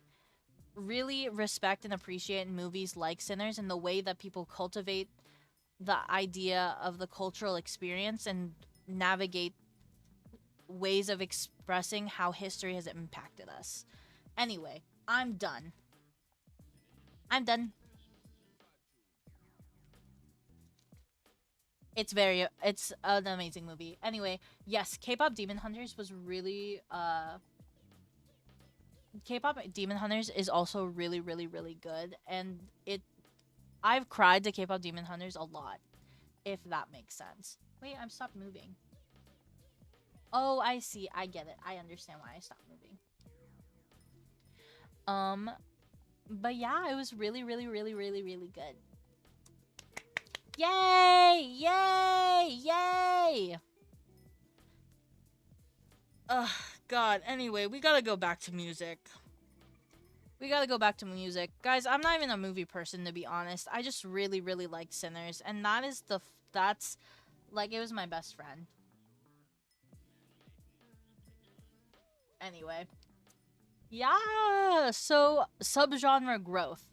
really respect and appreciate movies like Sinners and the way that people cultivate the idea of the cultural experience and navigate ways of expressing how history has impacted us. Anyway, I'm done. I'm done. It's an amazing movie. Anyway, yes, K-pop Demon Hunters was really K-pop Demon Hunters is also really really good, and I've cried to K-pop Demon Hunters a lot, if that makes sense. Wait, I'm stopped moving. Oh, I see. I get it. I understand why I stopped moving. But yeah, it was really really good. Yay! Yay! Yay! Ugh, God. Anyway, we gotta go back to music. Guys, I'm not even a movie person, to be honest. I just really like Sinners. And that's, like, it was my best friend. Anyway. Yeah! So, subgenre growth.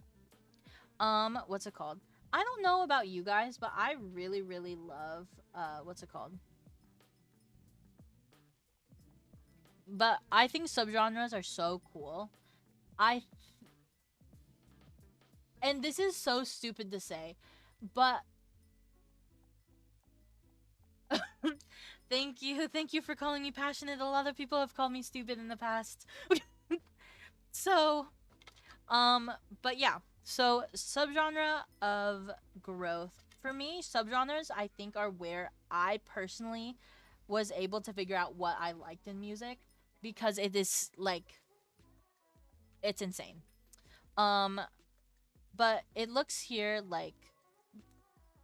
What's it called? I don't know about you guys, but I really love, what's it called? But I think subgenres are so cool. And this is so stupid to say, but thank you for calling me passionate. A lot of people have called me stupid in the past. So, but yeah. So, subgenre of growth. For me, subgenres I think are where I personally was able to figure out what I liked in music, because it is like it's insane. But it looks here like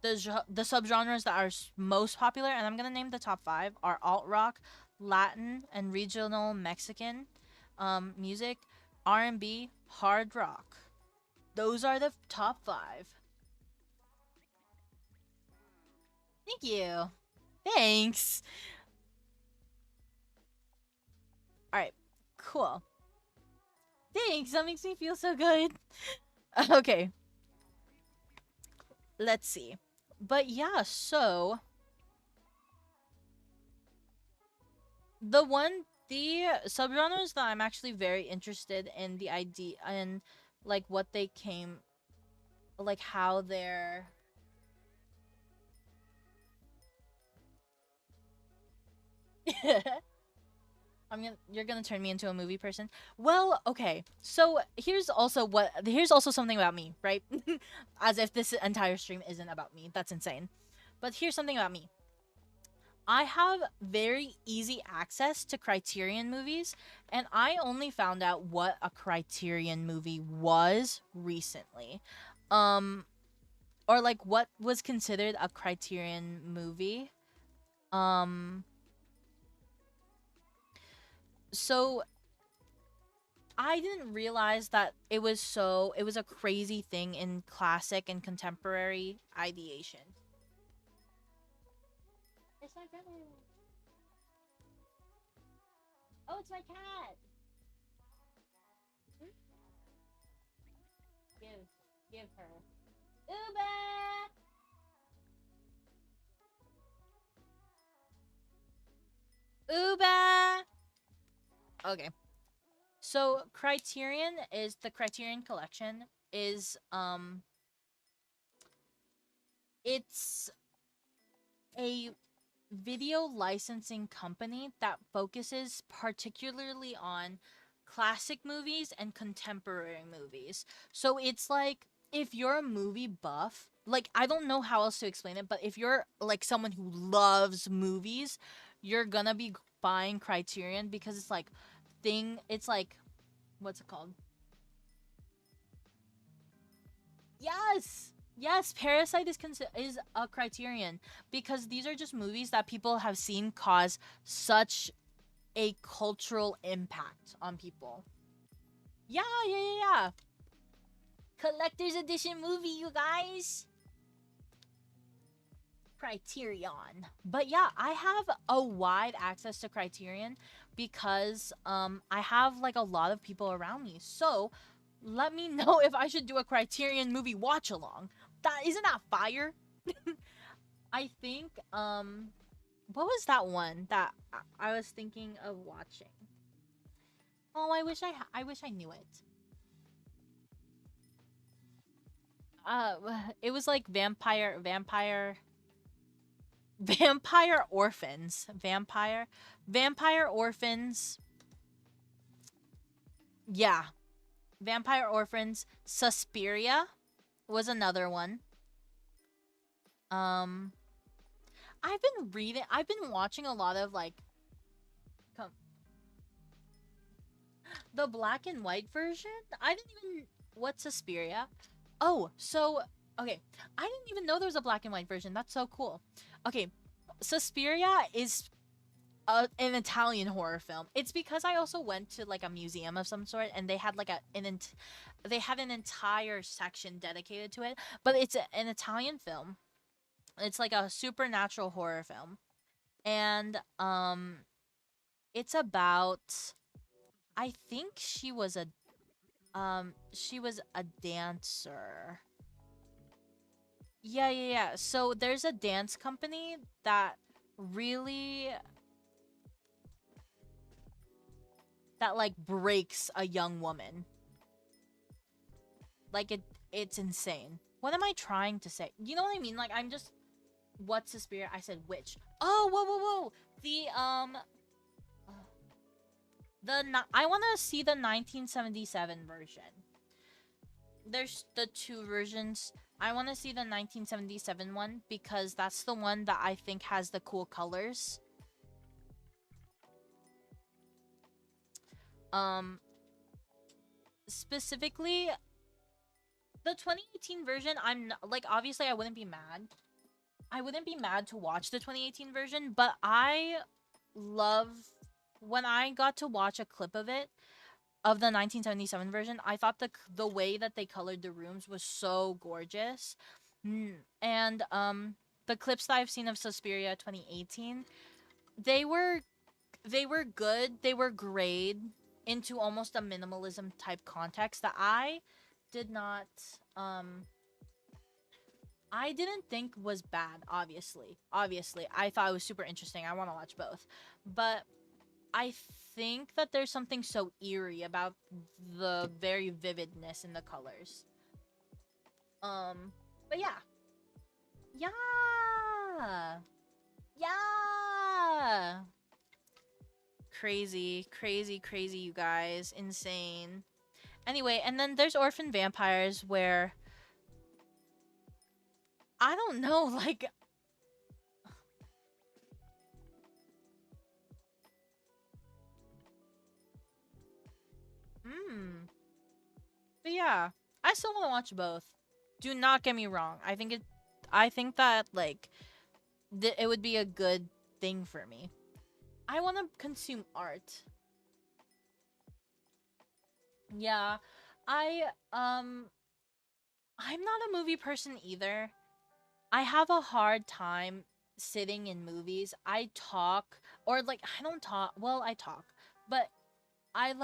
the subgenres that are most popular, and I'm gonna name the top 5, are alt rock, Latin, and regional Mexican music, R&B, hard rock. Those are the top 5. Thank you. Thanks. Alright, cool. Thanks, that makes me feel so good. Okay. Let's see. But yeah, so the subgenres that I'm actually very interested in the idea and like what they came, like how they're you're gonna turn me into a movie person. Well, okay. So here's also something about me, right? As if this entire stream isn't about me. That's insane. But here's something about me. I have very easy access to Criterion movies, and I only found out what a Criterion movie was recently. Or like what was considered a Criterion movie. So I didn't realize that it was a crazy thing in classic and contemporary ideation. my feather? Oh, it's my cat. Hmm? Give her. Uba! Uba! Okay. So Criterion is the Criterion Collection is it's a video licensing company that focuses particularly on classic movies and contemporary movies. So it's like if you're a movie buff, like I don't know how else to explain it, but if you're like someone who loves movies, you're gonna be buying Criterion because it's like what's it called? Yes. Yes, Parasite is a Criterion because these are just movies that people have seen cause such a cultural impact on people. Yeah. Collector's edition movie, you guys. Criterion. But yeah, I have a wide access to Criterion because I have like a lot of people around me. So, let me know if I should do a Criterion movie watch along. That isn't that fire? I think what was that one that I was thinking of watching? Oh, I wish I knew it. It was like vampire orphans. Vampire orphans. Yeah. Vampire orphans. Suspiria was another one. Um I've been watching a lot of like the black and white version. I didn't even what's Suspiria? Oh, so okay. I didn't even know there was a black and white version. That's so cool. Okay, Suspiria is an Italian horror film. It's because I also went to like a museum of some sort, and they had like they had an entire section dedicated to it. But it's an Italian film. It's like a supernatural horror film, and it's about. I think she was a dancer. Yeah. So there's a dance company that really that like breaks a young woman. Like it's insane. What am I trying to say? You know what I mean? Like I'm just what's the spirit? I said witch. Oh, whoa. The I want to see the 1977 version. There's the two versions. I want to see the 1977 one because that's the one that I think has the cool colors. Specifically the 2018 version, I'm not, like obviously I wouldn't be mad. I wouldn't be mad to watch the 2018 version, but I love when I got to watch a clip of it of the 1977 version. I thought the way that they colored the rooms was so gorgeous. And the clips that I've seen of Suspiria 2018, they were good. They were grayed into almost a minimalism type context that I did not I didn't think was bad, obviously. Obviously, I thought it was super interesting. I want to watch both. But I think that there's something so eerie about the very vividness in the colors. But yeah. Yeah. Yeah. Crazy, you guys. Insane. Anyway, and then there's orphan vampires where I don't know, like but yeah, I still want to watch both. Do not get me wrong. I think that like it would be a good thing for me. I want to consume art. Yeah. I I'm not a movie person either. I have a hard time sitting in movies, I talk, or like I don't talk. Well, I talk, but I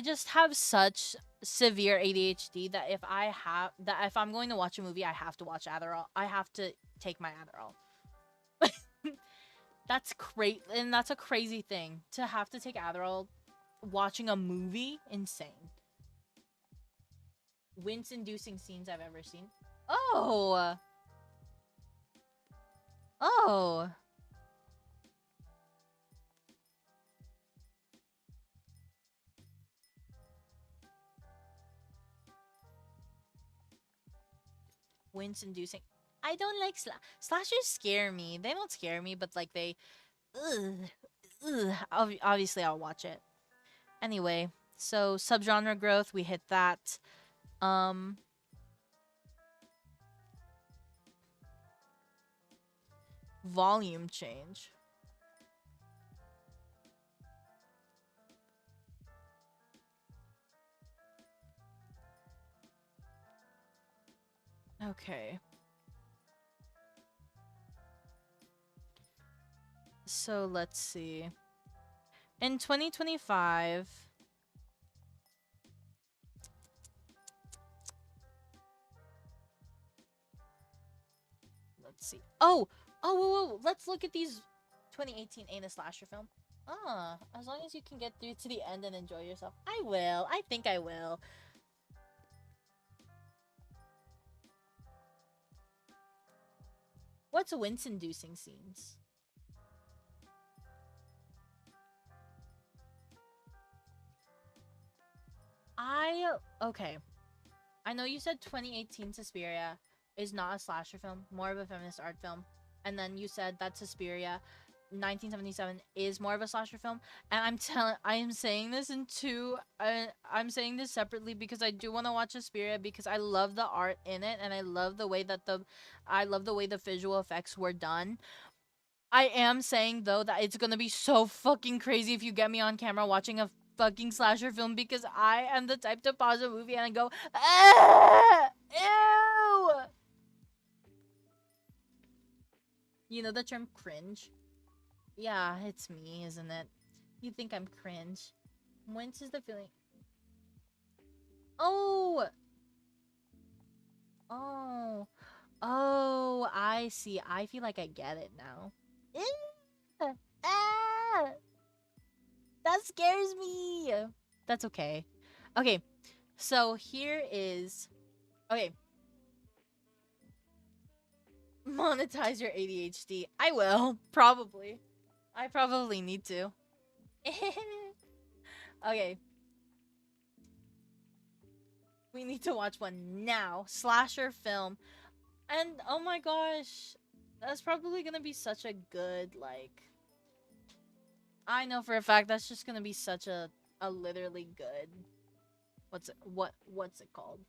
just have such severe ADHD that if I'm going to watch a movie, I have to watch Adderall. I have to take my Adderall. That's great, and that's a crazy thing to have to take Adderall watching a movie. Insane. Wince-inducing scenes I've ever seen. Oh. Oh. Wince-inducing. I don't like slashers. Scare me. They don't scare me, but like they, obviously I'll watch it. Anyway, so subgenre growth, we hit that. Volume change. Okay. So let's see. In 2025, let's see. Oh, whoa. Let's look at these 2018 ain't a slasher film. As long as you can get through to the end and enjoy yourself. I will. I think I will. What's wince-inducing scenes? Okay. I know you said 2018 Suspiria is not a slasher film, more of a feminist art film. And then you said that Suspiria 1977 is more of a slasher film. And I am saying this in two I'm saying this separately because I do want to watch Suspiria because I love the art in it and I love the way that the visual effects were done. I am saying though that it's gonna be so fucking crazy if you get me on camera watching a fucking slasher film because I am the type to pause a movie and go, ah, ew. You know the term cringe? Yeah, it's me, isn't it? You think I'm cringe? Whence is the feeling? Oh! Oh. Oh, I see. I feel like I get it now. Ew. Ah! That scares me. That's okay. Okay, so here is... Okay. Monetize your ADHD. I will. Probably. I probably need to. Okay. We need to watch one now. Slasher film. And, oh my gosh. That's probably gonna be such a good, like... I know for a fact that's just gonna be such a literally good... What's it called?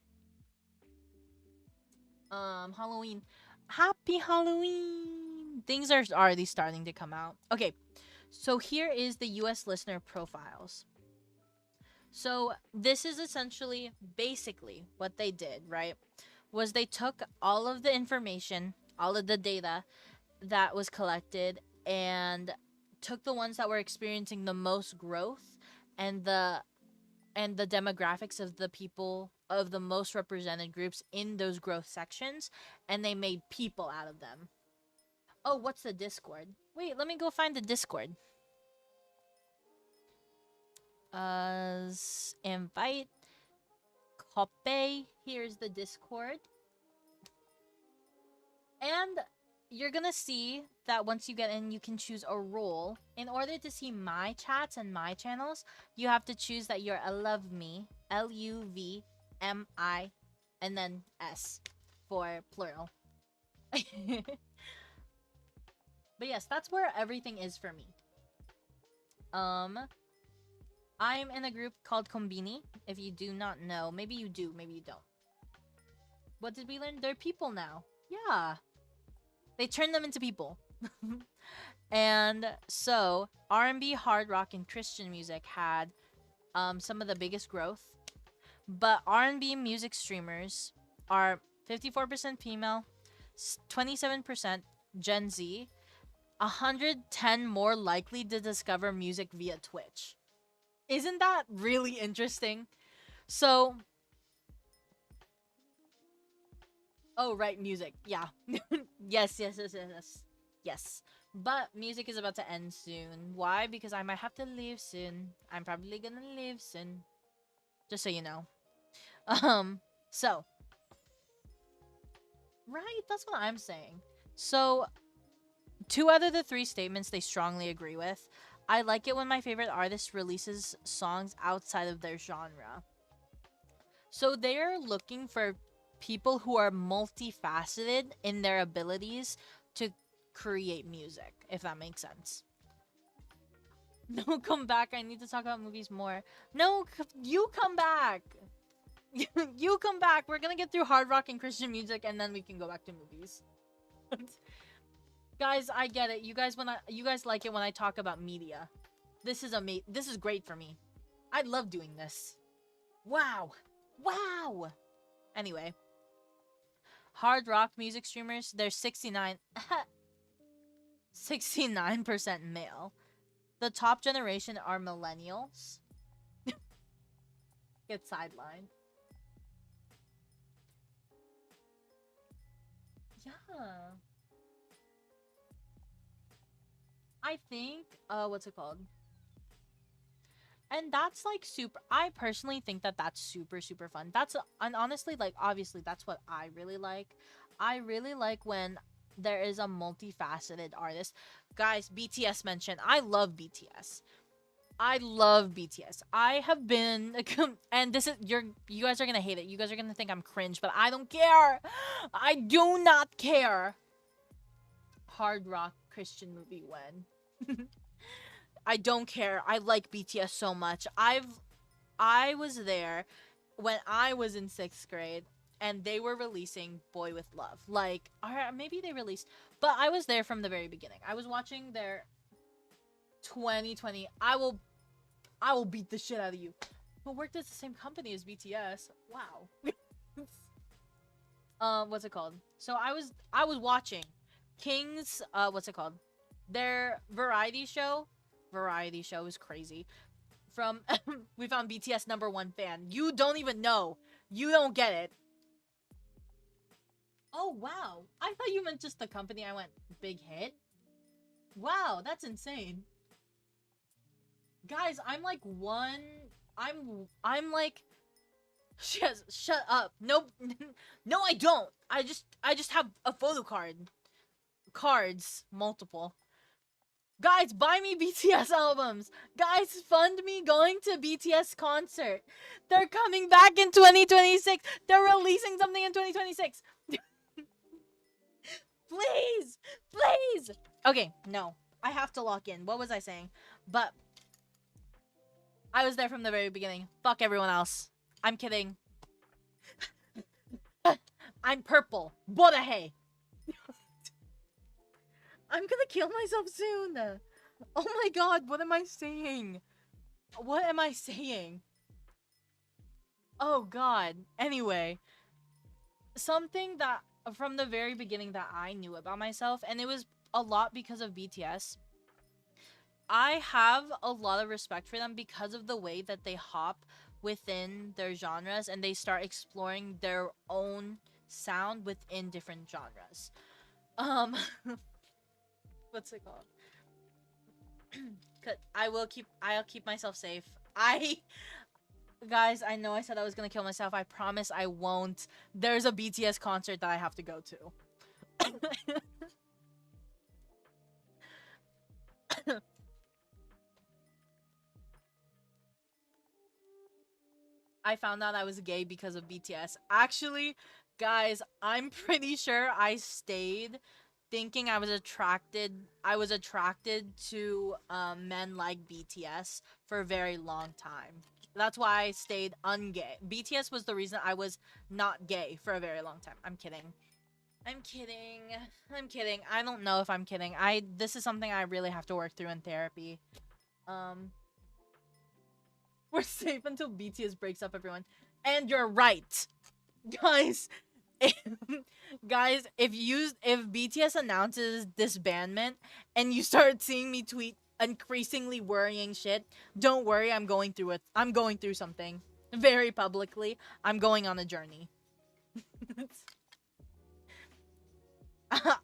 Halloween. Happy Halloween! Things are already starting to come out. Okay, so here is the US listener profiles. So this is essentially, basically, what they did, right? Was they took all of the information, all of the data that was collected, and took the ones that were experiencing the most growth and the demographics of the people of the most represented groups in those growth sections, and they made people out of them. Oh, what's the Discord? Wait, let me go find the Discord. Invite copy. Here's the Discord. And you're gonna see that once you get in, you can choose a role. In order to see my chats and my channels, you have to choose that you're a love me, LUVMI, and then S for plural. But yes, that's where everything is for me. I'm in a group called Konbini. If you do not know, maybe you do, maybe you don't. What did we learn? They're people now. Yeah. They turned them into people. And so R&B, hard rock, and Christian music had some of the biggest growth. But R&B music streamers are 54% female, 27% Gen Z, 110 more likely to discover music via Twitch. Isn't that really interesting? So, oh, right, music. Yeah. Yes. Yes. But music is about to end soon. Why? Because I might have to leave soon. I'm probably gonna leave soon. Just so you know. So. Right, that's what I'm saying. So, 2 out of the 3 statements they strongly agree with. I like it when my favorite artist releases songs outside of their genre. So they're looking for people who are multifaceted in their abilities to create music, if that makes sense. No, come back. I need to talk about movies more. No, you come back. You come back. We're gonna get through hard rock and Christian music, and then we can go back to movies. Guys, I get it. You guys like it when I talk about media. This is great for me. I love doing this. Wow. Anyway, hard rock music streamers, they're 69% male. The top generation are millennials. Get sidelined. Yeah. I think, what's it called? And that's like super, I personally think that that's super fun. And honestly, like, obviously that's what I really like. I really like when there is a multifaceted artist. Guys, BTS mentioned. I love BTS. I have been, and this is, you guys are gonna hate it. You guys are gonna think I'm cringe, but I don't care. I do not care. Hard rock Christian movie when. I don't care. I like BTS so much. I was there when I was in 6th grade and they were releasing Boy with Love. Like, or maybe they released, but I was there from the very beginning. I was watching their 2020. I will beat the shit out of you. But worked at the same company as BTS. Wow. What's it called? So I was watching King's what's it called? Their variety show is crazy. From we found BTS #1 fan. You don't even know. You don't get it. Oh wow. I thought you meant just the company. I went big hit. Wow, that's insane. Guys, I'm like shut up. Nope. No, I don't. I just have a photo card. Cards, multiple. Guys, buy me BTS albums. Guys, fund me going to BTS concert. They're coming back in 2026. They're releasing something in 2026. Please. Okay, no. I have to lock in. What was I saying? But I was there from the very beginning. Fuck everyone else. I'm kidding. I'm purple. Bodahe. I'm gonna kill myself soon. Oh my god, what am I saying? Oh god. Anyway, something that from the very beginning that I knew about myself, and it was a lot because of BTS. I have a lot of respect for them because of the way that they hop within their genres and they start exploring their own sound within different genres. What's it called? I'll keep myself safe. Guys, I know I said I was gonna kill myself. I promise I won't. There's a BTS concert that I have to go to. I found out I was gay because of BTS. Actually, guys, I'm pretty sure I stayed thinking I was attracted to men like BTS for a very long time. That's why I stayed ungay. BTS was the reason I was not gay for a very long time. I'm kidding. I don't know if I'm kidding. This is something I really have to work through in therapy. We're safe until BTS breaks up, everyone. And you're right. Guys, Guys, if BTS announces disbandment and you start seeing me tweet increasingly worrying shit, don't worry, I'm going through it. I'm going through something very publicly. I'm going on a journey.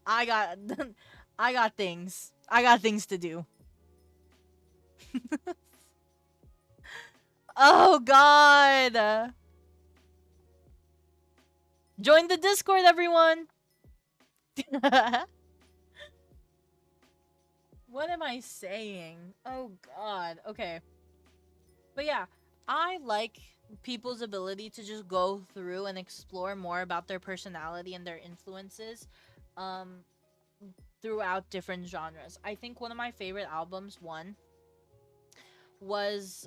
I got I got things. I got things to do. Oh god. Join the Discord, everyone. What am I saying? Oh god. Okay. But yeah, I like people's ability to just go through and explore more about their personality and their influences um throughout different genres. I think one of my favorite albums, was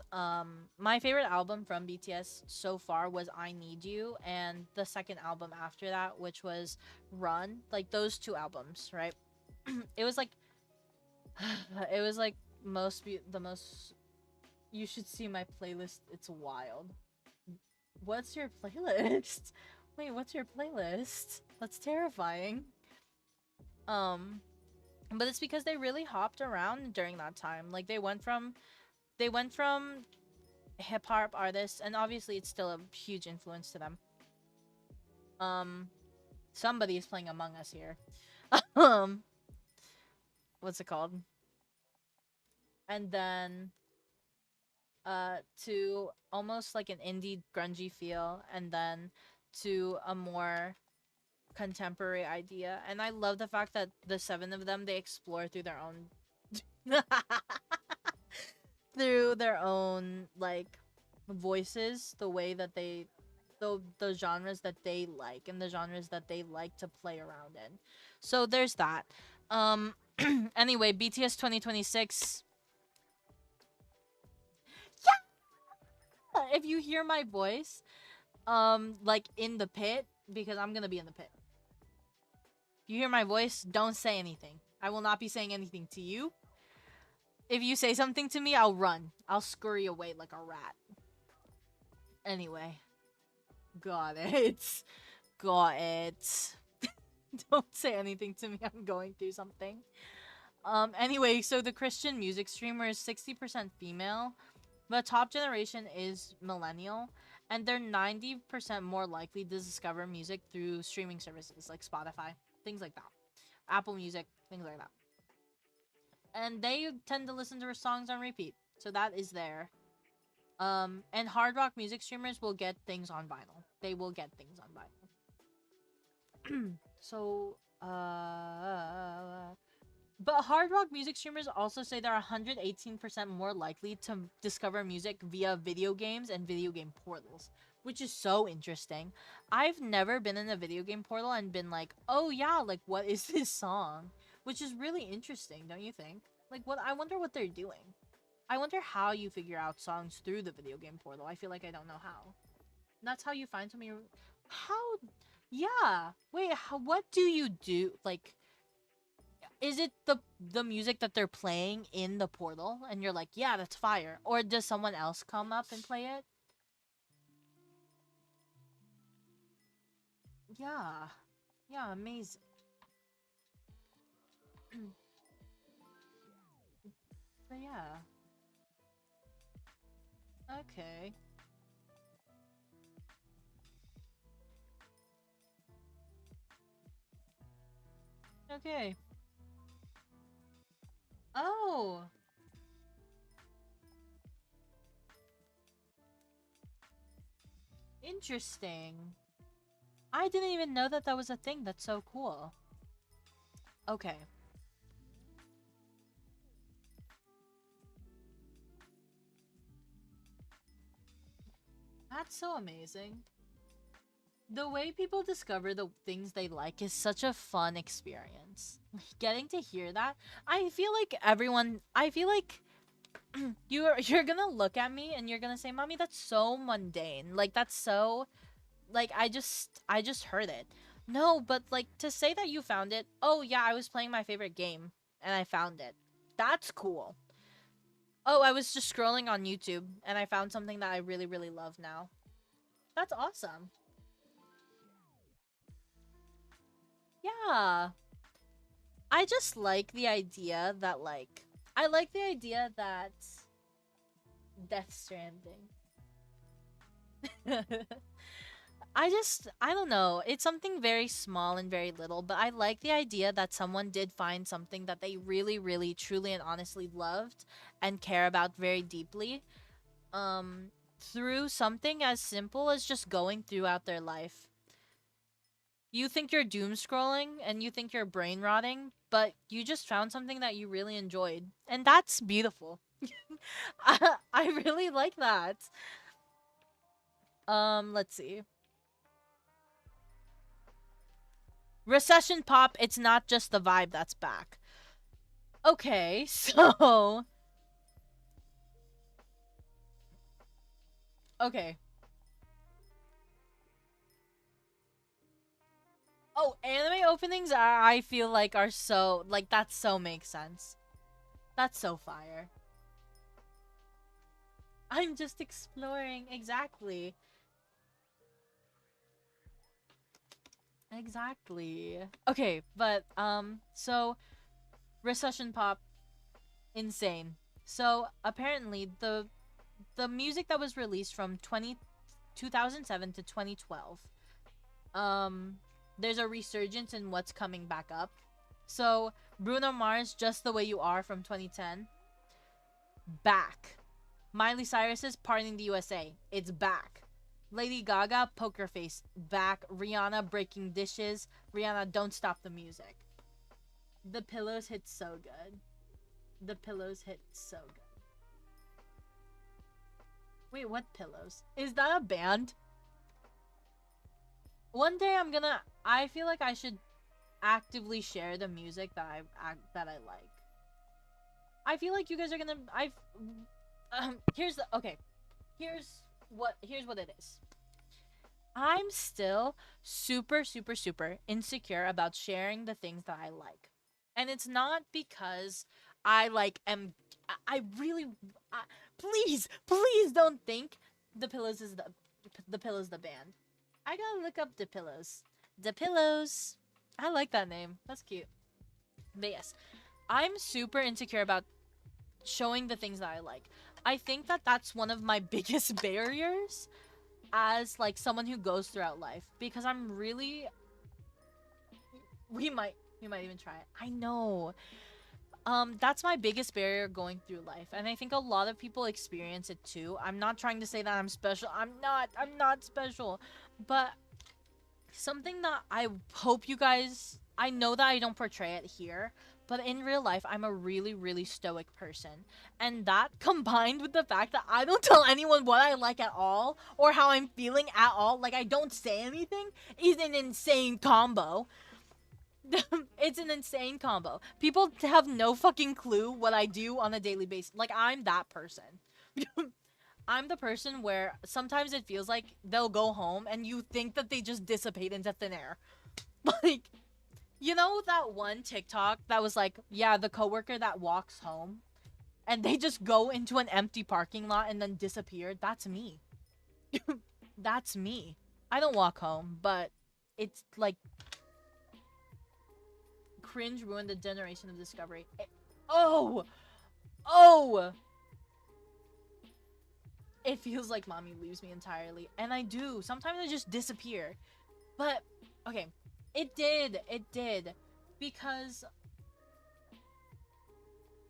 my favorite album from BTS so far was I Need You, and the second album after that, which was Run. Like those two albums, right? It was like it was like the most. You should see my playlist. It's wild. What's your playlist? Wait, what's your playlist? That's terrifying. Um, but it's because they really hopped around during that time. Like they went from hip hop artists, and obviously it's still a huge influence to them. Somebody is playing Among Us here. um, what's it called? And then to almost like an indie grungy feel, and then to a more contemporary idea. And I love the fact that the seven of them, they explore through their own through their own like voices, the way that they the genres that they like and the genres that they like to play around in. So there's that. Anyway, BTS 2026. Yeah, if you hear my voice like in the pit, because I'm going to be in the pit. If you hear my voice, don't say anything. I will not be saying anything to you. If you say something to me, I'll run. I'll scurry away like a rat. Anyway. Got it. Got it. Don't say anything to me. I'm going through something. Anyway, so the Christian music streamer is 60% female. The top generation is millennial, and they're 90% more likely to discover music through streaming services like Spotify, things like that. Apple Music, things like that. And they tend to listen to her songs on repeat. So that is there. And hard rock music streamers will get things on vinyl. They will get things on vinyl. So, but hard rock music streamers also say they're 118% more likely to discover music via video games and video game portals, which is so interesting. I've never been in a video game portal and been like, oh yeah, like what is this song? Which is really interesting, don't you think? Like, what? I wonder what they're doing. I wonder how you figure out songs through the video game portal. I feel like I don't know how. That's how you find something. How? Yeah. Wait. What do you do? Like, is it the music that they're playing in the portal, and you're like, yeah, that's fire, or does someone else come up and play it? Yeah. Yeah. Amazing. So yeah. Okay. Okay. Oh. Interesting. I didn't even know that that was a thing. That's so cool. Okay. That's so amazing. The way people discover the things they like is such a fun experience. Getting to hear that, I feel like everyone, I feel like you're gonna look at me and you're gonna say, "Mommy, that's so mundane. Like that's so like I just heard it." No, but like to say that you found it, "Oh yeah, I was playing my favorite game and I found it." That's cool. "Oh, I was just scrolling on YouTube and I found something that I really really love now." That's awesome. Yeah. I just like the idea that, like, I like the idea that Death Stranding. I don't know. It's something very small and very little, but I like the idea that someone did find something that they really, really, truly, and honestly loved and care about very deeply, through something as simple as just going throughout their life. You think you're doom scrolling and you think you're brain rotting, but you just found something that you really enjoyed. And that's beautiful. I really like that. Let's see. Recession pop, it's not just the vibe that's back. Okay, so... Okay. Oh, anime openings I feel like are so... Like, that so makes sense. That's so fire. I'm just exploring, exactly. Exactly. Okay, but, so... Recession pop, insane. So, apparently, the music that was released from 2007 to 2012, there's a resurgence in what's coming back up. So, Bruno Mars, Just the Way You Are from 2010, back. Miley Cyrus's Party in the USA, it's back. Lady Gaga, Poker Face, back. Rihanna, Breaking Dishes. Rihanna, Don't Stop the Music. The Pillows hit so good. The Pillows hit so good. Wait, what Pillows? Is that a band? One day I feel like I should actively share the music that I like. I feel like you guys are gonna, here's what it is. I'm still super, super, super insecure about sharing the things that I like. And it's not because I really, please don't think The Pillows is the Pillows the band. I gotta look up The Pillows. The Pillows. I like that name. That's cute. But yes, I'm super insecure about showing the things that I like. I think that that's one of my biggest barriers as, like, someone who goes throughout life, because I'm really... We might even try it. I know. That's my biggest barrier going through life, and I think a lot of people experience it too. I'm not trying to say that I'm special. I'm not special. But something that I hope you guys... I know that I don't portray it here, but in real life, I'm a really, really stoic person. And that, combined with the fact that I don't tell anyone what I like at all, or how I'm feeling at all, like, I don't say anything, is an insane combo. It's an insane combo. People have no fucking clue what I do on a daily basis. Like, I'm that person. I'm the person where sometimes it feels like they'll go home and you think that they just dissipate into thin air. Like, you know that one TikTok that was like, yeah, the coworker that walks home and they just go into an empty parking lot and then disappear? That's me. That's me. I don't walk home, but it's like... Cringe ruined the generation of discovery. Oh! It feels like mommy leaves me entirely. And I do. Sometimes I just disappear. But, okay. It did. Because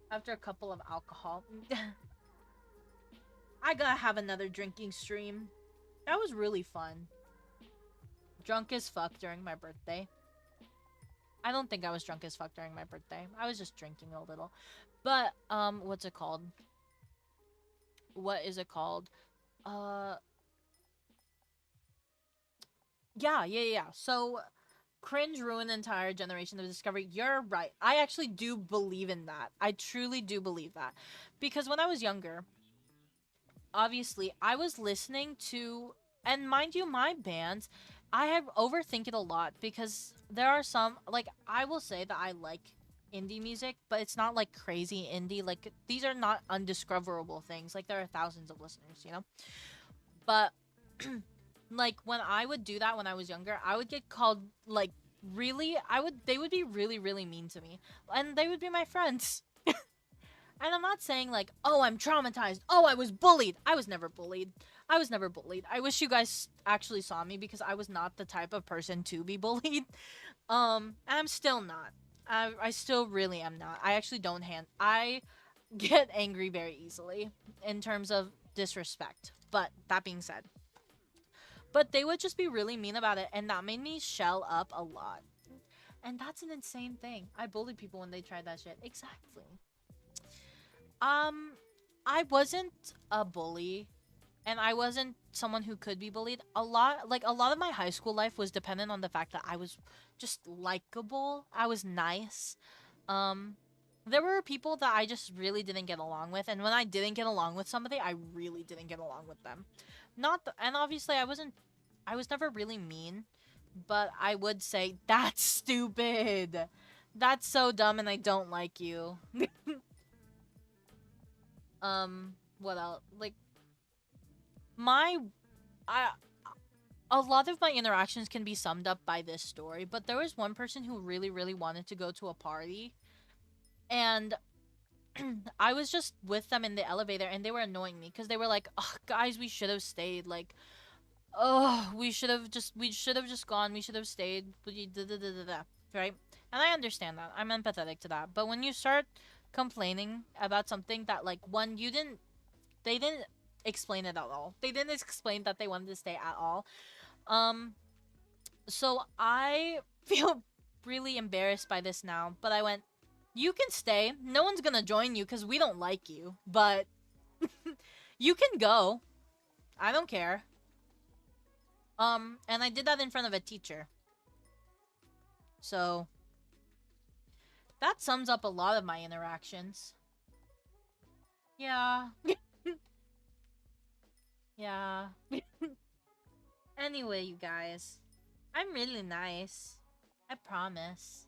after a couple of alcohol, I gotta have another drinking stream. That was really fun. Drunk as fuck during my birthday. I don't think I was drunk as fuck during my birthday. I was just drinking a little. But, what's it called? What is it called? Yeah. So, cringe ruined the entire generation of discovery. You're right. I actually do believe in that. I truly do believe that. Because when I was younger, obviously, I was listening to... And mind you, my bands... I have overthink it a lot because there are some, like, I will say that I like indie music, but it's not like crazy indie. Like, these are not undiscoverable things. Like, there are thousands of listeners, you know? But, like, when I would do that when I was younger, I would get called, like, really, they would be really, really mean to me. And they would be my friends. And I'm not saying like, oh, I'm traumatized. Oh, I was bullied. I was never bullied. I was never bullied. I wish you guys actually saw me because I was not the type of person to be bullied. And I'm still not. I still really am not. I actually don't I get angry very easily in terms of disrespect. But that being said, but they would just be really mean about it, and that made me shell up a lot. And that's an insane thing. I bullied people when they tried that shit. Exactly. I wasn't a bully, and I wasn't someone who could be bullied. A lot of my high school life was dependent on the fact that I was just likable. I was nice. There were people that I just really didn't get along with, and when I didn't get along with somebody, I really didn't get along with them. And obviously I was never really mean, but I would say, that's stupid. That's so dumb and I don't like you. What else? Like, a lot of my interactions can be summed up by this story, but there was one person who really, really wanted to go to a party, and I was just with them in the elevator, and they were annoying me because they were like, "Oh, guys, we should have stayed. Like, oh, we should have just gone. We should have stayed." Right? And I understand that. I'm empathetic to that. But when you start complaining about something that, like, one, they didn't explain it at all. They didn't explain that they wanted to stay at all. So I feel really embarrassed by this now, but I went, you can stay. No one's gonna join you because we don't like you, but you can go. I don't care. And I did that in front of a teacher. So that sums up a lot of my interactions. Yeah. Yeah. Anyway, you guys, I'm really nice. I promise.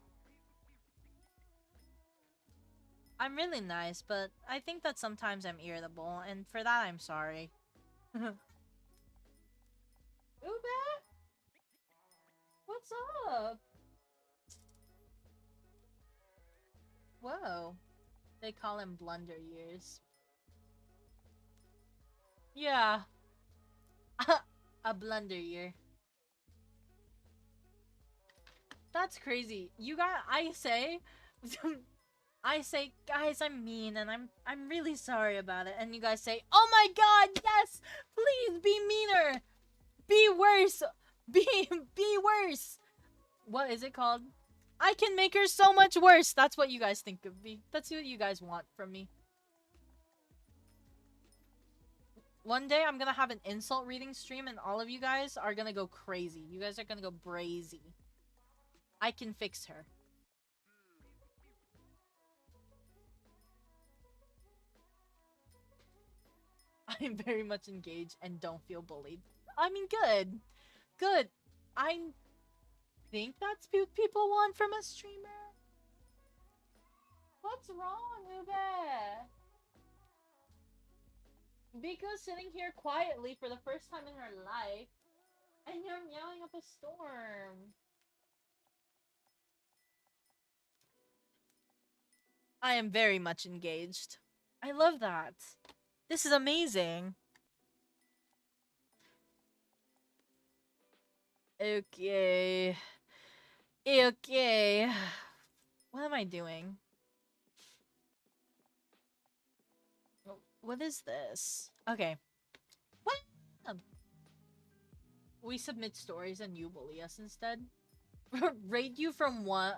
I'm really nice, but I think that sometimes I'm irritable, and for that I'm sorry. Ube? What's up? Whoa. They call him blunder years. Yeah. A blunder year. That's crazy. You got I say I say, guys, I'm mean and I'm really sorry about it. And you guys say, "Oh my god, yes! Please be meaner! Be worse! Be worse!" What is it called? I can make her so much worse. That's what you guys think of me. That's what you guys want from me. One day I'm gonna have an insult reading stream and all of you guys are gonna go crazy. You guys are gonna go brazy. I can fix her. I'm very much engaged and don't feel bullied. I mean, good. Good. I think that's what people want from a streamer. What's wrong, Ube? Biko's sitting here quietly for the first time in her life, and you're yelling up a storm. I am very much engaged. I love that. This is amazing. Okay. Okay. What am I doing? What is this? Okay. What? We submit stories and you bully us instead. Rate you from 1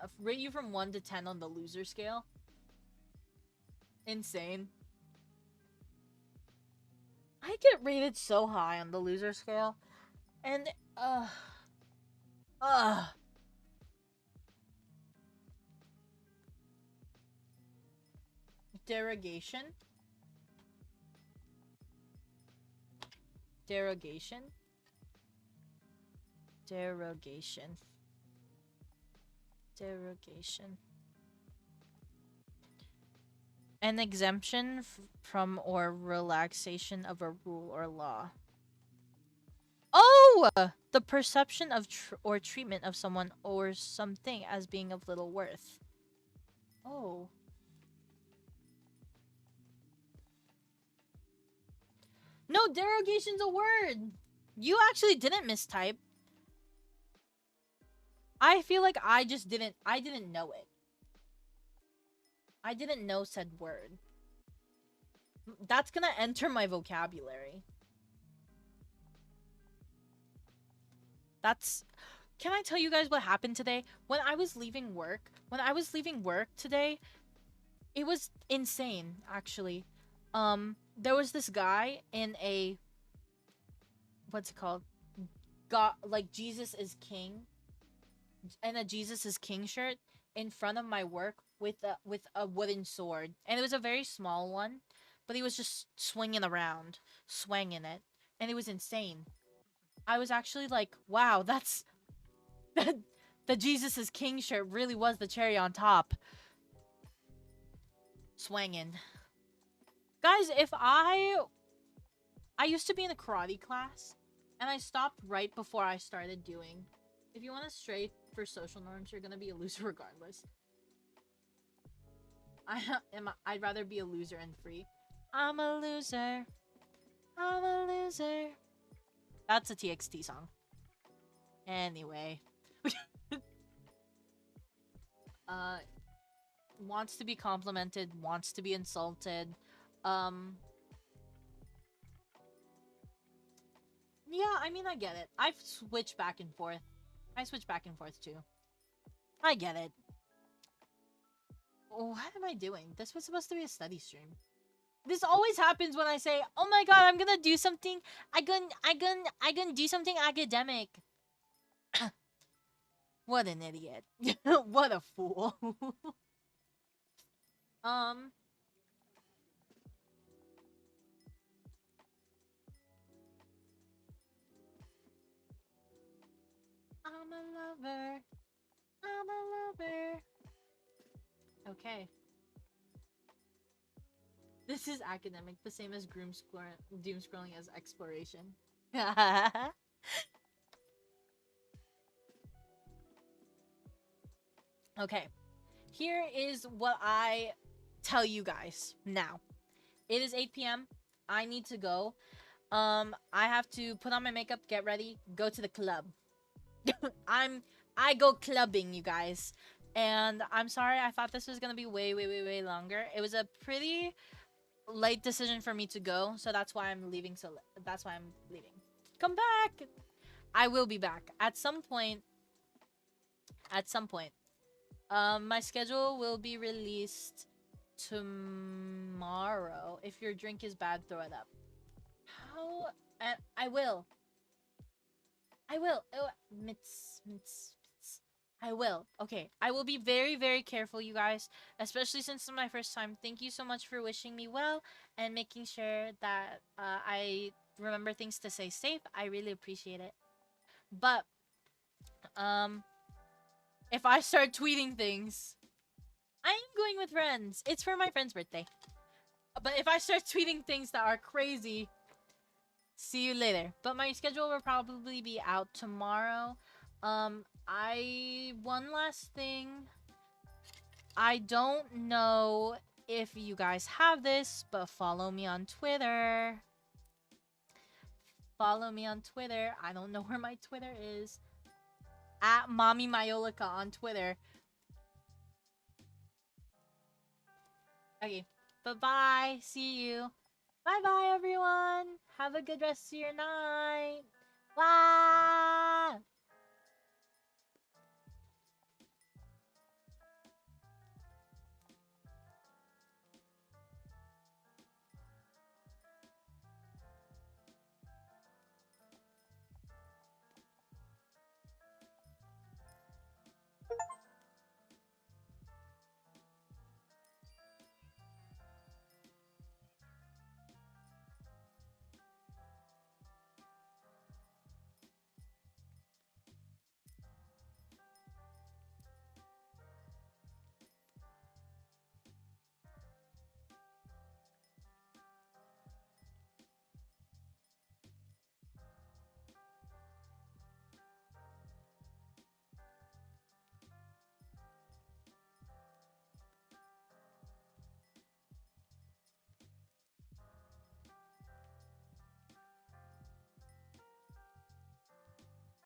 to 10 on the loser scale. Insane. I get rated so high on the loser scale. And derogation. Derogation. Derogation. Derogation. An exemption from or relaxation of a rule or law. Oh, Oh! The perception of or treatment of someone or something as being of little worth. Oh. No, derogation's a word! You actually didn't mistype. I feel like I didn't know it. I didn't know said word. That's gonna enter my vocabulary. That's... Can I tell you guys what happened today? When I was leaving work today, it was insane, actually. There was this guy in a... What's it called? Like, Jesus is King. And a Jesus is King shirt in front of my work with a wooden sword. And it was a very small one. But he was just swinging around. Swinging it. And it was insane. I was actually like, wow, that's... the Jesus is King shirt really was the cherry on top. Swangin'. Guys, if I used to be in a karate class, and I stopped right before I started doing. If you want to stray for social norms, you're gonna be a loser regardless. I'd rather be a loser and free. I'm a loser. I'm a loser. That's a TXT song. Anyway. Wants to be complimented, wants to be insulted. Yeah, I mean, I get it. I've switched back and forth. I switch back and forth too. I get it. What am I doing? This was supposed to be a study stream. This always happens when I say, "Oh my god, I'm gonna do something. I gonna do something academic." What an idiot. What a fool. I'm a lover. I'm a lover. Okay. This is academic, the same as doom scrolling as exploration. Okay. Here is what I tell you guys now. It is 8 p.m. I need to go. I have to put on my makeup, get ready, go to the club. I go clubbing, you guys. And I'm sorry, I thought this was gonna be way longer. It was a pretty late decision for me to go, so that's why I'm leaving. That's why I'm leaving. Come back. I will be back at some point. My schedule will be released tomorrow. If your drink is bad, throw it up. How? I will. Oh, Mitz. I will. Okay. I will be very careful, you guys. Especially since it's my first time. Thank you so much for wishing me well and making sure that I remember things to stay safe. I really appreciate it. But, if I start tweeting things, I am going with friends. It's for my friend's birthday. But if I start tweeting things that are crazy, see you later. But my schedule will probably be out tomorrow. One last thing. I don't know if you guys have this, but follow me on Twitter. Follow me on Twitter. I don't know where my Twitter is. At Mami Maiolica on Twitter. Okay. Bye-bye. See you. Bye-bye, everyone. Have a good rest of your night. Bye.